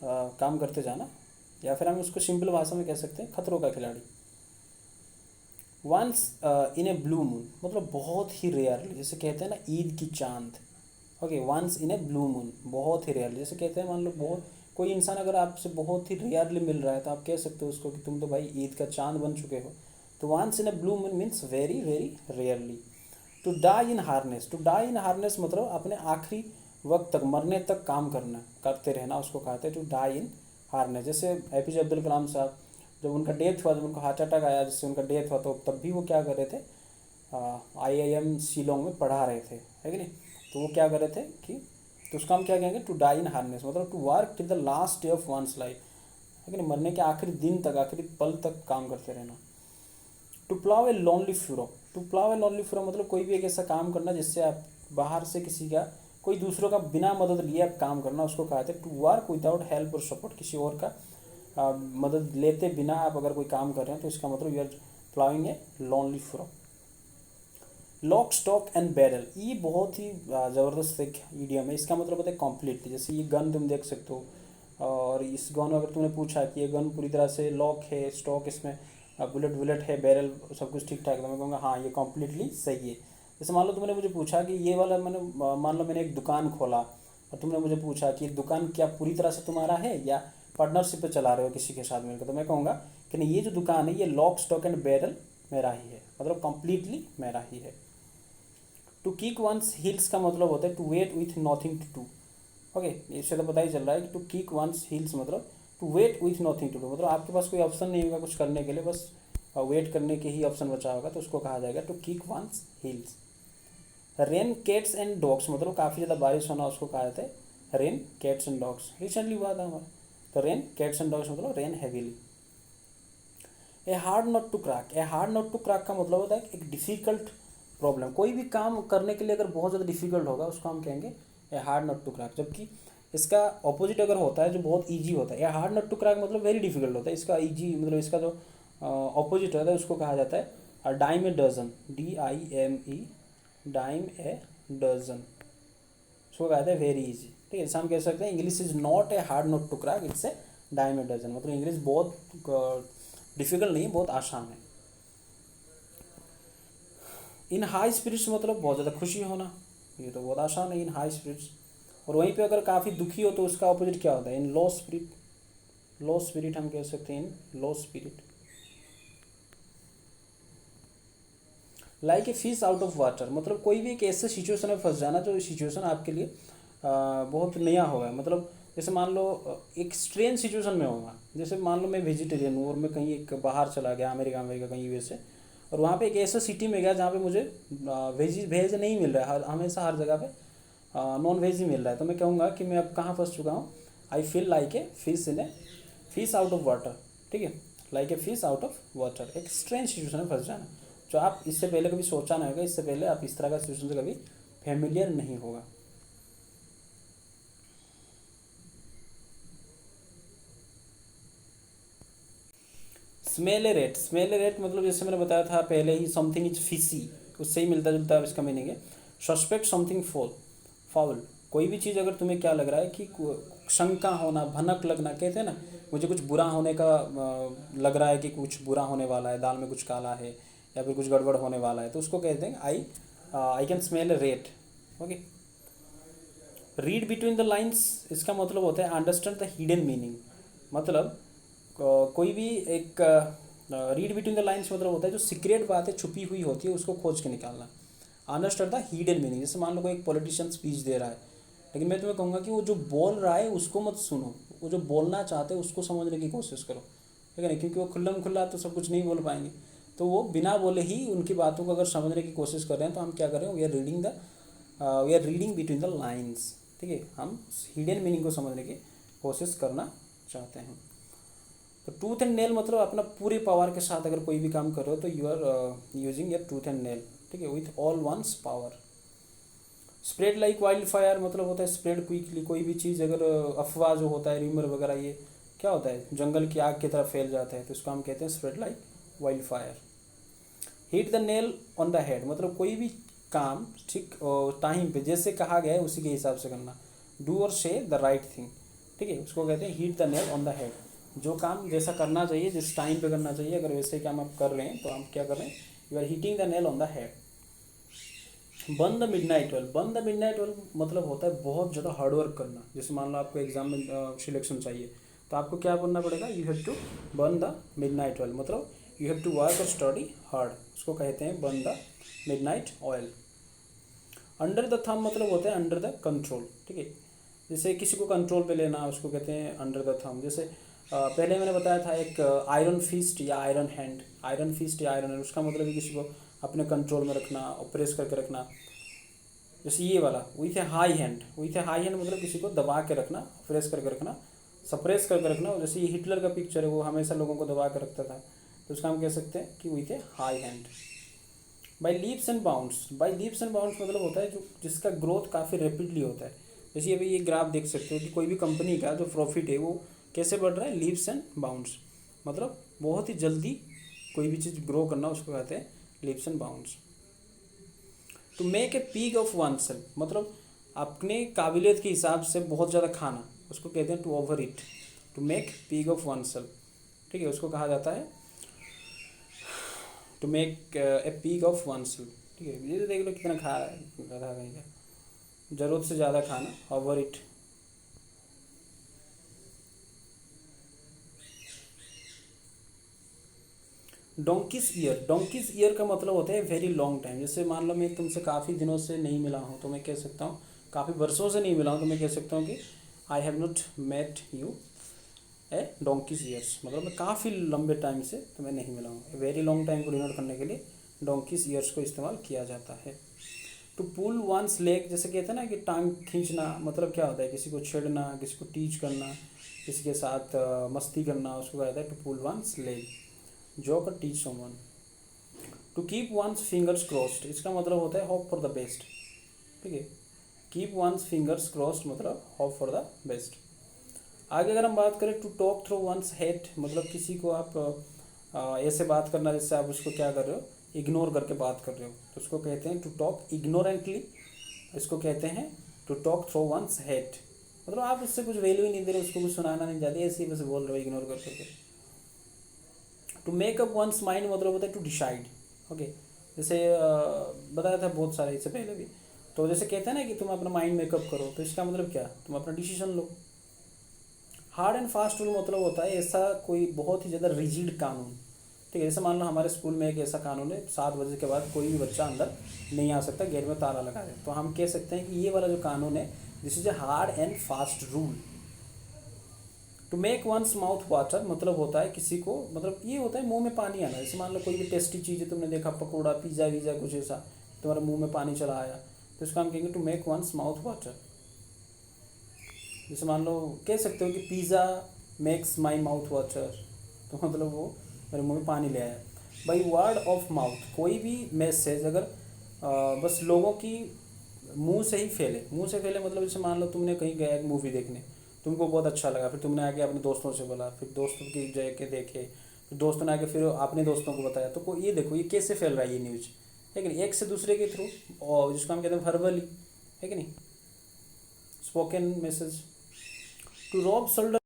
काम करते जाना, या फिर हम उसको सिंपल भाषा में कह सकते हैं खतरों का खिलाड़ी। Once in a blue moon मतलब बहुत ही रेयरली, जैसे कहते हैं ना ईद की चांद। Okay, once in a blue moon बहुत ही रेयरली, जैसे कहते हैं मान लो बहुत कोई इंसान अगर आपसे बहुत ही रेयरली मिल रहा है, तो आप कह सकते हो उसको कि तुम तो भाई ईद का चांद बन चुके हो। तो once in a blue moon means very very rarely. To die in harness, to die in harness मतलब अपने आखिरी वक्त तक, मरने तक काम करना, करते रहना, उसको कहते हैं टू डाई इन हार्नेस। जैसे APJ अब्दुल कलाम साहब, जब उनका डेथ हुआ, जब उनको हार्ट अटैक आया, जिससे उनका डेथ हुआ, तो तब भी वो क्या कर रहे थे, IIM शिलोंग में पढ़ा रहे थे, है कि नहीं। तो वो क्या कर रहे थे कि, तो उसका हम क्या कहेंगे, टू डाई इन हार्नेस मतलब to work till the last day of one's life, है कि नहीं, मरने के आखिरी दिन तक, आखिरी पल तक काम करते रहना। To plough a lonely furrow, to plough a lonely furrow मतलब कोई भी एक ऐसा काम करना जिससे आप बाहर से किसी का, कोई दूसरों का बिना मदद लिए आप काम करना, उसको कहते हैं टू वर्क विदाउट हेल्प और सपोर्ट। किसी और का मदद लेते बिना आप अगर कोई काम कर रहे हैं, तो इसका मतलब you are ploughing a lonely furrow. Lock stock and barrel, ये बहुत ही ज़बरदस्त एक ईडियम है। इसका मतलब होता है कम्प्लीटली। जैसे ये गन तुम देख सकते हो, और इस गन अगर तुमने पूछा कि ये गन पूरी तरह से लॉक है, स्टॉक इसमें बुलेट बुलेट है, बैरल सब कुछ ठीक ठाक है, तो मैं कहूँगा हाँ ये कम्प्लीटली सही है। जैसे मान लो तुमने मुझे पूछा कि ये वाला, मैंने मान लो मैंने एक दुकान खोला और तुमने मुझे पूछा कि ये दुकान क्या पूरी तरह से तुम्हारा है या पार्टनरशिप पे चला रहे हो किसी के साथ मिलकर, तो मैं कहूँगा कि नहीं, ये जो दुकान है ये लॉक स्टॉक एंड बैरल मेरा ही है, मतलब कम्प्लीटली मेरा ही है। टू किक वंस हील्स का मतलब होता है to wait with nothing to do. Okay, इससे तो पता ही चल रहा है कि टू किक वंस हील्स मतलब to wait with nothing to do, मतलब आपके पास कोई ऑप्शन नहीं होगा कुछ करने के लिए, बस वेट करने के ही ऑप्शन बचा होगा, तो उसको कहा जाएगा to kick one's heels. Rain cats and dogs मतलब काफ़ी ज़्यादा बारिश होना, उसको कहा जाता है rain cats and dogs, recently हुआ था हमारा। तो रेन कैट्स एंड डॉग्स मतलब rain heavily. A hard nut to crack, a hard nut to crack का मतलब होता है एक डिफ़िकल्ट प्रॉब्लम। कोई भी काम करने के लिए अगर बहुत ज़्यादा डिफिकल्ट होगा उसको हम कहेंगे a hard nut to crack. जबकि इसका ऑपोजिट अगर होता है जो बहुत ईजी होता है, a hard nut to crack मतलब वेरी डिफिकल्ट होता है। इसका ईजी मतलब इसका जो ऑपोजिट होता है उसको कहा जाता है dime a dozen, DIME, dime a dozen, उसको कहा जाता है वेरी इजी। ठीक है, जैसे हम कह सकते हैं English is not a hard nut to crack, it's a dime a dozen. मतलब इंग्लिश बहुत डिफिकल्ट नहीं है, बहुत आसान है। इन हाई स्पिरिट्स मतलब बहुत ज़्यादा खुशी होना, ये तो बहुत आसान है, इन हाई स्पिरिट्स। और वहीं पे अगर काफ़ी दुखी हो तो उसका ऑपोजिट क्या होता है, इन लो स्पिरिट। लो स्पिरिट हम कह सकते हैं in low spirit. Like a fish out of water मतलब कोई भी एक ऐसे सिचुएशन में फंस जाना जो सिचुएशन आपके लिए बहुत नया होगा। मतलब जैसे मान लो एक स्ट्रेंज सिचुएशन में होगा, जैसे मान लो मैं वेजिटेरियन हूँ और मैं कहीं एक बाहर चला गया, अमेरिका अमेरिका कहीं USA, और वहाँ पे एक ऐसा सिटी में गया जहाँ पे मुझे वेज नहीं मिल रहा है, हमेशा हर जगह पे नॉन वेज ही मिल रहा है। तो मैं कहूँगा कि मैं अब कहाँ फंस चुका हूँ, I feel like a fish in A fish out of water. ठीक है, like a fish out of water, एक स्ट्रेंज सिचुएशन में फंस जाना जो आप इससे पहले कभी सोचा नहीं होगा, इससे पहले आप इस तरह का सिचुएशन से कभी फेमिलियर नहीं होगा। स्मेल ए रेट मतलब जैसे मैंने बताया था पहले ही, समथिंग इज फिशी, उससे ही मिलता जुलता है इसका मीनिंग है। सस्पेक्ट समथिंग फाउल, कोई भी चीज़ अगर तुम्हें क्या लग रहा है कि शंका होना, भनक लगना, कहते हैं ना मुझे कुछ बुरा होने का लग रहा है कि कुछ बुरा होने वाला है, दाल में कुछ काला है या फिर कुछ गड़बड़ होने वाला है, तो उसको कहते हैं I can smell a rate. Okay, read between the lines, इसका मतलब होता है अंडरस्टैंड द हिडन मीनिंग। मतलब कोई भी एक रीड बिटवीन द लाइन्स मतलब होता है जो सीक्रेट बातें छुपी हुई होती है उसको खोज के निकालना। अंडरस्टैंड द हिडन मीनिंग, जैसे मान लो कोई एक पॉलिटिशियन स्पीच दे रहा है, लेकिन मैं तुम्हें कहूँगा कि वो जो बोल रहा है उसको मत सुनो, वो जो बोलना चाहते हैं उसको समझने की कोशिश करो। ठीक है ना, क्योंकि वो खुल्लम खुल्ला तो सब कुछ नहीं बोल पाएंगे, तो वो बिना बोले ही उनकी बातों को अगर समझने की कोशिश कर रहे हैं तो हम क्या करें, we are reading between the lines. ठीक है, हम हिडन मीनिंग को समझने की कोशिश करना चाहते हैं। तो टूथ एंड नेल मतलब अपना पूरे पावर के साथ अगर कोई भी काम कर रहे हो तो you are using your tooth and nail. ठीक है, with all one's power. Spread like wild fire मतलब होता है स्प्रेड क्विकली, कोई भी चीज़ अगर अफवाह जो होता है र्यूमर वगैरह, ये क्या होता है, जंगल की आग की तरफ फैल जाता है, तो इसको हम कहते हैं spread like wild fire. Hit the nail on the head मतलब कोई भी काम ठीक टाइम पे जैसे कहा गया है उसी के हिसाब से करना। डू और से द राइट थिंग। ठीक है, उसको कहते हैं hit the nail on the head, जो काम जैसा करना चाहिए, जिस टाइम पे करना चाहिए, अगर वैसे काम आप कर रहे हैं तो हम क्या कर रहे हैं, you are hitting the nail on the head. Burn the midnight oil, burn the midnight oil मतलब होता है बहुत ज़्यादा हार्डवर्क करना। जैसे मान लो आपको एग्जाम में सिलेक्शन चाहिए तो आपको क्या करना पड़ेगा, you have to burn the midnight oil, मतलब यू हैव टू वर्क और स्टडी हार्ड, उसको कहते हैं burn the midnight oil. Under the thumb मतलब होता है अंडर द कंट्रोल। ठीक है, जैसे किसी को कंट्रोल पे लेना उसको कहते हैं अंडर द थंब। जैसे पहले मैंने बताया था एक आयरन फिस्ट या आयरन हैंड, आयरन फिस्ट या आयरन हैंड, उसका मतलब है किसी को अपने कंट्रोल में रखना और प्रेस करके रखना। जैसे ये वाला with A high hand, with A high hand मतलब किसी को दबा के रखना, प्रेस करके रखना, सप्रेस करके रखना। जैसे ये हिटलर का पिक्चर है, वो हमेशा लोगों को दबा के रखता था, तो उसका हम कह सकते हैं कि with A high hand. By leaps and bounds, by leaps and bounds मतलब होता है जो जिसका ग्रोथ काफ़ी रैपिडली होता है। जैसे अभी ये ग्राफ देख सकते हो कि कोई भी कंपनी का जो प्रॉफिट है वो कैसे बढ़ रहा है, लीप्स एंड बाउंड्स, मतलब बहुत ही जल्दी कोई भी चीज़ ग्रो करना उसको कहते हैं leaps and bounds. To make a pig of oneself मतलब अपने काबिलियत के हिसाब से बहुत ज़्यादा खाना, उसको कहते हैं to overeat, to make pig of oneself. ठीक है, उसको कहा जाता है to make a pig of oneself. ठीक है, ये देख लो कितना खा रहा है गधा कहीं का, ज़रूरत से ज़्यादा खाना, over it. Donkey's year, donkey's year का मतलब होता है वेरी लॉन्ग टाइम। जैसे मान लो मैं तुमसे काफ़ी दिनों से नहीं मिला हूँ तो मैं कह सकता हूँ, काफ़ी वर्षों से नहीं मिला हूँ तो मैं कह सकता हूँ कि I have not met you a donkey's years, मतलब मैं काफ़ी लंबे टाइम से तुम्हें नहीं मिला हूँ। वेरी लॉन्ग टाइम को डिनोट करने के लिए डोंकीज ईयर्स को इस्तेमाल किया जाता है। टू पुल वंस लेग, जैसे कहते हैं ना कि टांग खींचना, मतलब क्या होता है, किसी को छेड़ना, किसी को टीच करना, किसी के साथ मस्ती करना, उसको कहता है to pull one's leg. Joke और teach someone. To keep one's fingers crossed, इसका मतलब होता है होप फॉर द बेस्ट। ठीक है, कीप वंस फिंगर्स क्रॉस्ड मतलब होप फॉर द बेस्ट। आगे अगर हम बात करें, to talk through one's head, मतलब किसी को आप ऐसे बात करना जिससे आप उसको क्या कर रहे हो, इग्नोर करके बात कर रहे हो, तो उसको कहते हैं टू टॉक इग्नोरेंटली। इसको कहते हैं to talk through one's head, मतलब आप उससे कुछ वैल्यू ही नहीं दे रहे, उसको कुछ सुनाना नहीं चाहते, ऐसे ही बस बोल रहे हो इग्नोर कर करके। To make up one's mind मतलब होता है टू डिसाइड। ओके, जैसे बताया था बहुत सारे इससे पहले भी। तो जैसे कहते हैं ना कि तुम अपना माइंड मेकअप करो, तो इसका मतलब क्या, तुम अपना decision low. Hard and fast rule मतलब होता है ऐसा कोई बहुत ही ज़्यादा रिजिड कानून। ठीक है, जैसे मान लो हमारे स्कूल में एक ऐसा कानून है, 7 बजे के बाद कोई भी बच्चा अंदर नहीं आ सकता, गेट में ताला लगा दे, तो हम कह सकते हैं कि ये वाला जो कानून है, this is a hard and fast rule. To make one's mouth water मतलब होता है किसी को, मतलब ये होता है मुंह में पानी आना। जैसे मान लो कोई भी टेस्टी चीज़ है, तुमने देखा पकौड़ा, पिज़्ज़ा वीज़ा कुछ ऐसा, तुम्हारे मुंह में पानी चला आया, तो इसका हम कहेंगे to make one's mouth water. जैसे मान लो कह सकते हो कि pizza makes my mouth water, तो मतलब वो मेरे मुंह में पानी ले आया। बाई वर्ड ऑफ माउथ, कोई भी मैसेज अगर बस लोगों की मुंह से ही फैले, मुंह से फैले मतलब जैसे मान लो तुमने कहीं गया एक मूवी देखने, तुमको बहुत अच्छा लगा, फिर तुमने आके अपने दोस्तों से बोला, फिर दोस्तों की जाके देखे, फिर दोस्तों ने आके फिर अपने दोस्तों को बताया, तो ये देखो ये कैसे फैल रहा है ये न्यूज़, है कि नहीं, एक से दूसरे के थ्रू, और जिसको हम कहते हैं वर्बली, है कि नहीं, spoken message. To rub shoulder,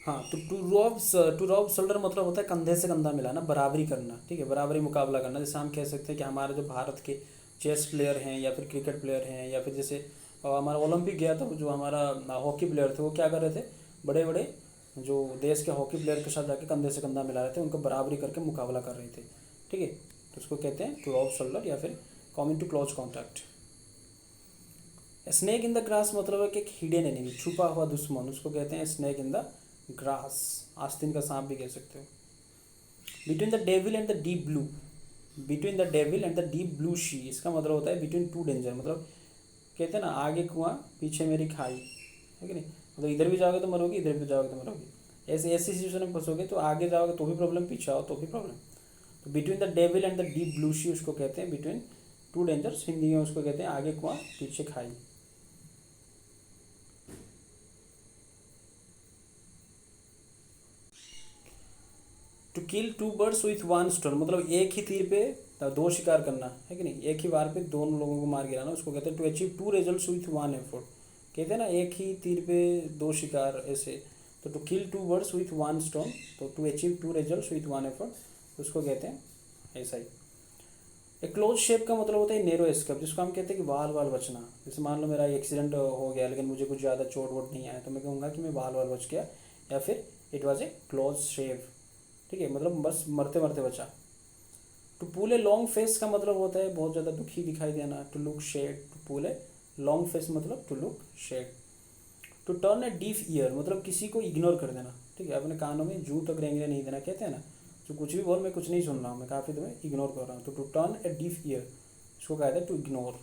हाँ, तो टू रॉब शोल्डर मतलब होता है कंधे से कंधा मिलाना, बराबरी करना। ठीक है, बराबरी मुकाबला करना, जैसे हम कह सकते हैं कि हमारे जो भारत के चेस प्लेयर हैं या फिर क्रिकेट प्लेयर हैं, या फिर जैसे हमारा ओलंपिक गया था जो हमारा हॉकी प्लेयर थे, वो क्या कर रहे थे, बड़े बड़े जो देश के हॉकी प्लेयर के साथ जाके कंधे से कंधा मिला रहे थे, उनको बराबरी करके मुकाबला कर रहे थे। ठीक है, तो उसको कहते हैं टू रॉब शोल्डर या फिर coming to close contact. Snake in the grass मतलब है कि एक हिडन एनिमी, छुपा हुआ दुश्मन, उसको कहते हैं स्नेक इन द ग्रास, आस्तीन का सांप भी कह सकते हो। Between the devil and the deep blue, between the devil and the deep blue she, इसका मतलब होता है बिटवीन टू डेंजर, मतलब कहते हैं ना आगे कुआं पीछे मेरी खाई, है कि नहीं, मतलब इधर भी जाओगे तो मरोगे, इधर भी जाओगे तो मरोगे, ऐसे ऐसी सिचुएशन में फंसोगे, तो आगे जाओगे तो भी प्रॉब्लम, पीछे आओ तो भी प्रॉब्लम। तो between the devil and the deep blue she उसको कहते हैं बिटवीन टू डेंजर्स, हिंदी में उसको कहते हैं आगे कुआं पीछे खाई। To kill two birds with one stone मतलब एक ही तीर पे दो शिकार करना, है कि नहीं, एक ही बार पे दोनों लोगों को मार गिराना, उसको कहते हैं to achieve two results with one effort. कहते हैं ना एक ही तीर पे दो शिकार ऐसे, तो to kill two birds with one stone, तो to achieve two results with one effort, उसको कहते हैं ऐसा ही। एक क्लोज शेप का मतलब होता है नेरो एस्केप, जिसको हम कहते हैं कि बाल बाल बचना। जैसे मान लो मेरा एक्सीडेंट हो गया लेकिन मुझे कुछ ज़्यादा चोट वोट नहीं आया, तो मैं कहूँगा कि मैं बाल बाल बच गया, या फिर it was a close shave. ठीक है, मतलब बस मरते मरते बचा। To pull a long face का मतलब होता है बहुत ज़्यादा दुखी दिखाई देना, to look sad, to pull a long face मतलब to look sad. To turn a deaf ear मतलब किसी को इग्नोर कर देना। ठीक है, अपने कानों में जू तक रेंगने नहीं देना, कहते हैं ना, जो कुछ भी बोल मैं कुछ नहीं सुन रहा हूँ, मैं काफ़ी तुम्हें इग्नोर कर रहा हूँ, तो to turn a deaf ear इसको कहते हैं to ignore.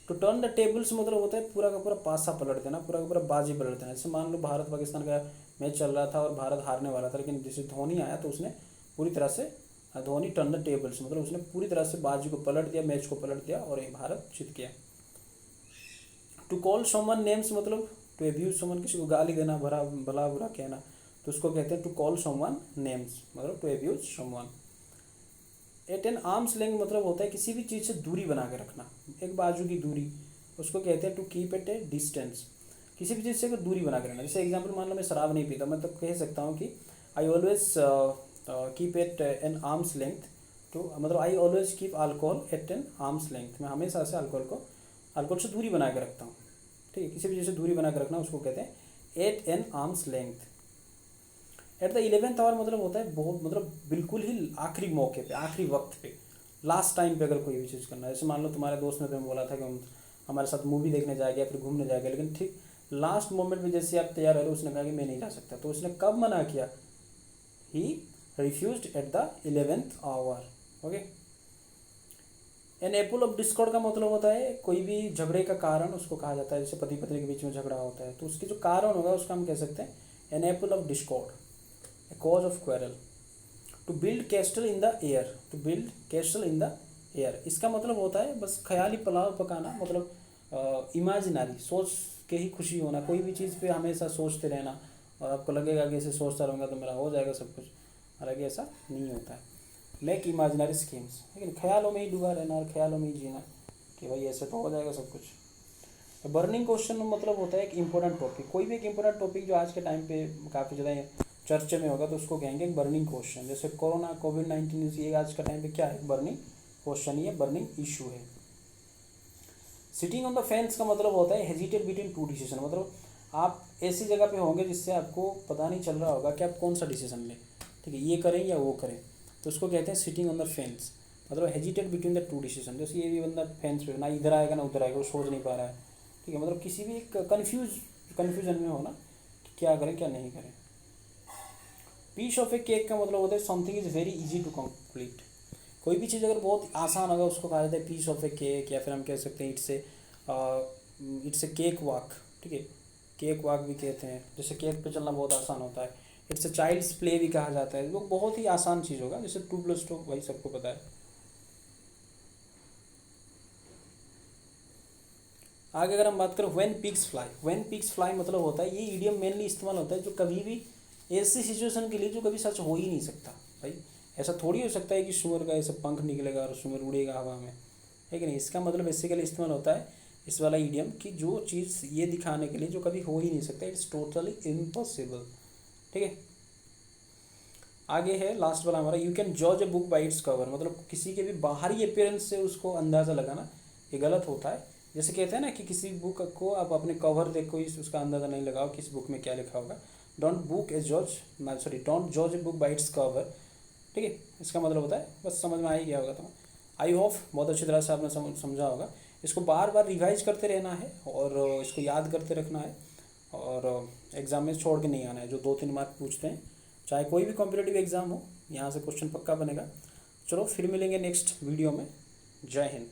To turn the tables मतलब होता है पूरा का पूरा पासा पलट देना, पूरा का पूरा बाजी पलट देना। जैसे मान लो भारत पाकिस्तान का मैच चल रहा था और भारत हारने वाला था, लेकिन जैसे धोनी आया तो उसने पूरी तरह से, धोनी टर्न द टेबल्स मतलब उसने पूरी तरह से बाजी को पलट दिया, मैच को पलट दिया और ये भारत जीत गया। टू कॉल समवन नेम्स मतलब टू एब्यूज समवन, किसी को गाली देना, भला भला बुरा कहना, तो उसको कहते हैं टू कॉल समवन नेम्स मतलब to abuse someone. At an arm's length मतलब होता है किसी भी चीज़ से दूरी बना के रखना, एक बाजू की दूरी, उसको कहते हैं to keep at a distance, किसी भी चीज़ से अगर दूरी बना के रखना। जैसे एग्जांपल मान लो मैं शराब नहीं पीता, मैं तो कह सकता हूँ कि I always keep at an arm's length, तो मतलब I always keep alcohol at an arm's length, मैं हमेशा से अल्कोहल से दूरी बना के रखता हूँ। ठीक है, किसी भी चीज़ से दूरी बना के रखना उसको कहते हैं at an arm's length. At the 11th hour मतलब होता है बहुत, मतलब बिल्कुल ही आखिरी मौके पे, आखिरी वक्त पे, लास्ट टाइम पे अगर कोई भी चीज़ करना है। जैसे मान लो तुम्हारे दोस्त ने तुम्हें बोला था कि हम हमारे साथ मूवी देखने जाएगा या फिर घूमने जाएगा, लेकिन ठीक लास्ट मोमेंट में जैसे आप तैयार हो रहे हो, उसने कहा कि मैं नहीं जा सकता, तो उसने कब मना किया, he refused at the 11th hour. Okay. An apple of discord का मतलब होता है कोई भी झगड़े का कारण उसको कहा जाता है, जैसे पति पत्नी के बीच में झगड़ा होता है तो उसकी जो कारण होगा उसका हम कह सकते हैं an apple of discord, a cause of quarrel. To build castle in the air, to build castle in the air, इसका मतलब होता है बस ख्याली पुलाव पकाना, मतलब इमेजिनरी, सोच के ही खुशी होना, कोई भी चीज़ पे हमेशा सोचते रहना और आपको लगेगा कि ऐसे सोचता रहूँगा तो मेरा हो जाएगा सब कुछ, हालांकि ऐसा नहीं होता है। मेक इमेजिनरी स्कीम्स, लेकिन ख्यालों में ही डूबा रहना और ख्यालों में ही जीना कि भाई ऐसे तो हो जाएगा सब कुछ। बर्निंग क्वेश्चन मतलब होता है एक इंपॉर्टेंट टॉपिक, कोई भी एक इंपॉर्टेंट टॉपिक जो आज के टाइम पे काफ़ी ज़्यादा चर्चे में होगा तो उसको कहेंगे बर्निंग क्वेश्चन। जैसे कोरोना कोविड-19 ये आज का टाइम पे क्या है, बर्निंग क्वेश्चन, ये बर्निंग इशू है। सिटिंग ऑन द फेंस का मतलब होता है हेजिटेट बिटवीन टू डिसीजन, मतलब आप ऐसी जगह पे होंगे जिससे आपको पता नहीं चल रहा होगा कि आप कौन सा डिसीजन लें, ठीक है, ये करें या वो करें, तो उसको कहते हैं सिटिंग ऑन द फेंस, मतलब hesitate between the two decision. जैसे ये भी बंदा फेंस पे ना इधर आएगा ना उधर आएगा, वो सोच नहीं पा रहा है, ठीक है, मतलब किसी भी एक कन्फ्यूजन में होना कि क्या करें क्या नहीं करें। पीस ऑफ ए केक का मतलब होता है something is very easy to complete, कोई भी चीज़ अगर बहुत आसान होगा उसको कहा जाता है पीस ऑफ ए केक, या फिर हम कह सकते हैं इट्स ए केक वॉक, ठीक है, केक वॉक भी कहते हैं। जैसे केक पे चलना बहुत आसान होता है, इट्स ए चाइल्ड्स प्ले भी कहा जाता है, वो बहुत ही आसान चीज़ होगा, जैसे 2+2 भाई सबको पता है। आगे अगर हम बात करें when pigs fly, when pigs fly मतलब होता है, ये इडियम मेनली इस्तेमाल होता है जो कभी भी ऐसी सिचुएशन के लिए जो कभी सच हो ही नहीं सकता। भाई ऐसा थोड़ी हो सकता है कि सुअर का ऐसे पंख निकलेगा और सुअर उड़ेगा हवा में, है कि नहीं। इसका मतलब बेसिकली इस्तेमाल होता है इस वाला इडियम कि जो चीज़ ये दिखाने के लिए जो कभी हो ही नहीं सकता, इट्स टोटली इम्पॉसिबल, ठीक है। आगे है लास्ट वाला हमारा, यू कैन जज a book by its cover, मतलब किसी के भी बाहरी अपीयरेंस से उसको अंदाज़ा लगाना ये गलत होता है। जैसे कहते हैं ना कि किसी बुक को आप अपने कवर देखो उसका अंदाज़ा नहीं लगाओ किस बुक में क्या लिखा होगा, डोंट डोंट जज a book by its cover, ठीक है। इसका मतलब होता है, बस समझ में आ ही गया होगा। तो आई होप बहुत अच्छी तरह से आपने समझा होगा। इसको बार बार रिवाइज करते रहना है और इसको याद करते रखना है और एग्ज़ाम में छोड़ के नहीं आना है। जो 2-3 मार्क पूछते हैं चाहे कोई भी कॉम्पिटिटिव एग्ज़ाम हो, यहाँ से क्वेश्चन पक्का बनेगा। चलो फिर मिलेंगे नेक्स्ट वीडियो में। जय हिंद।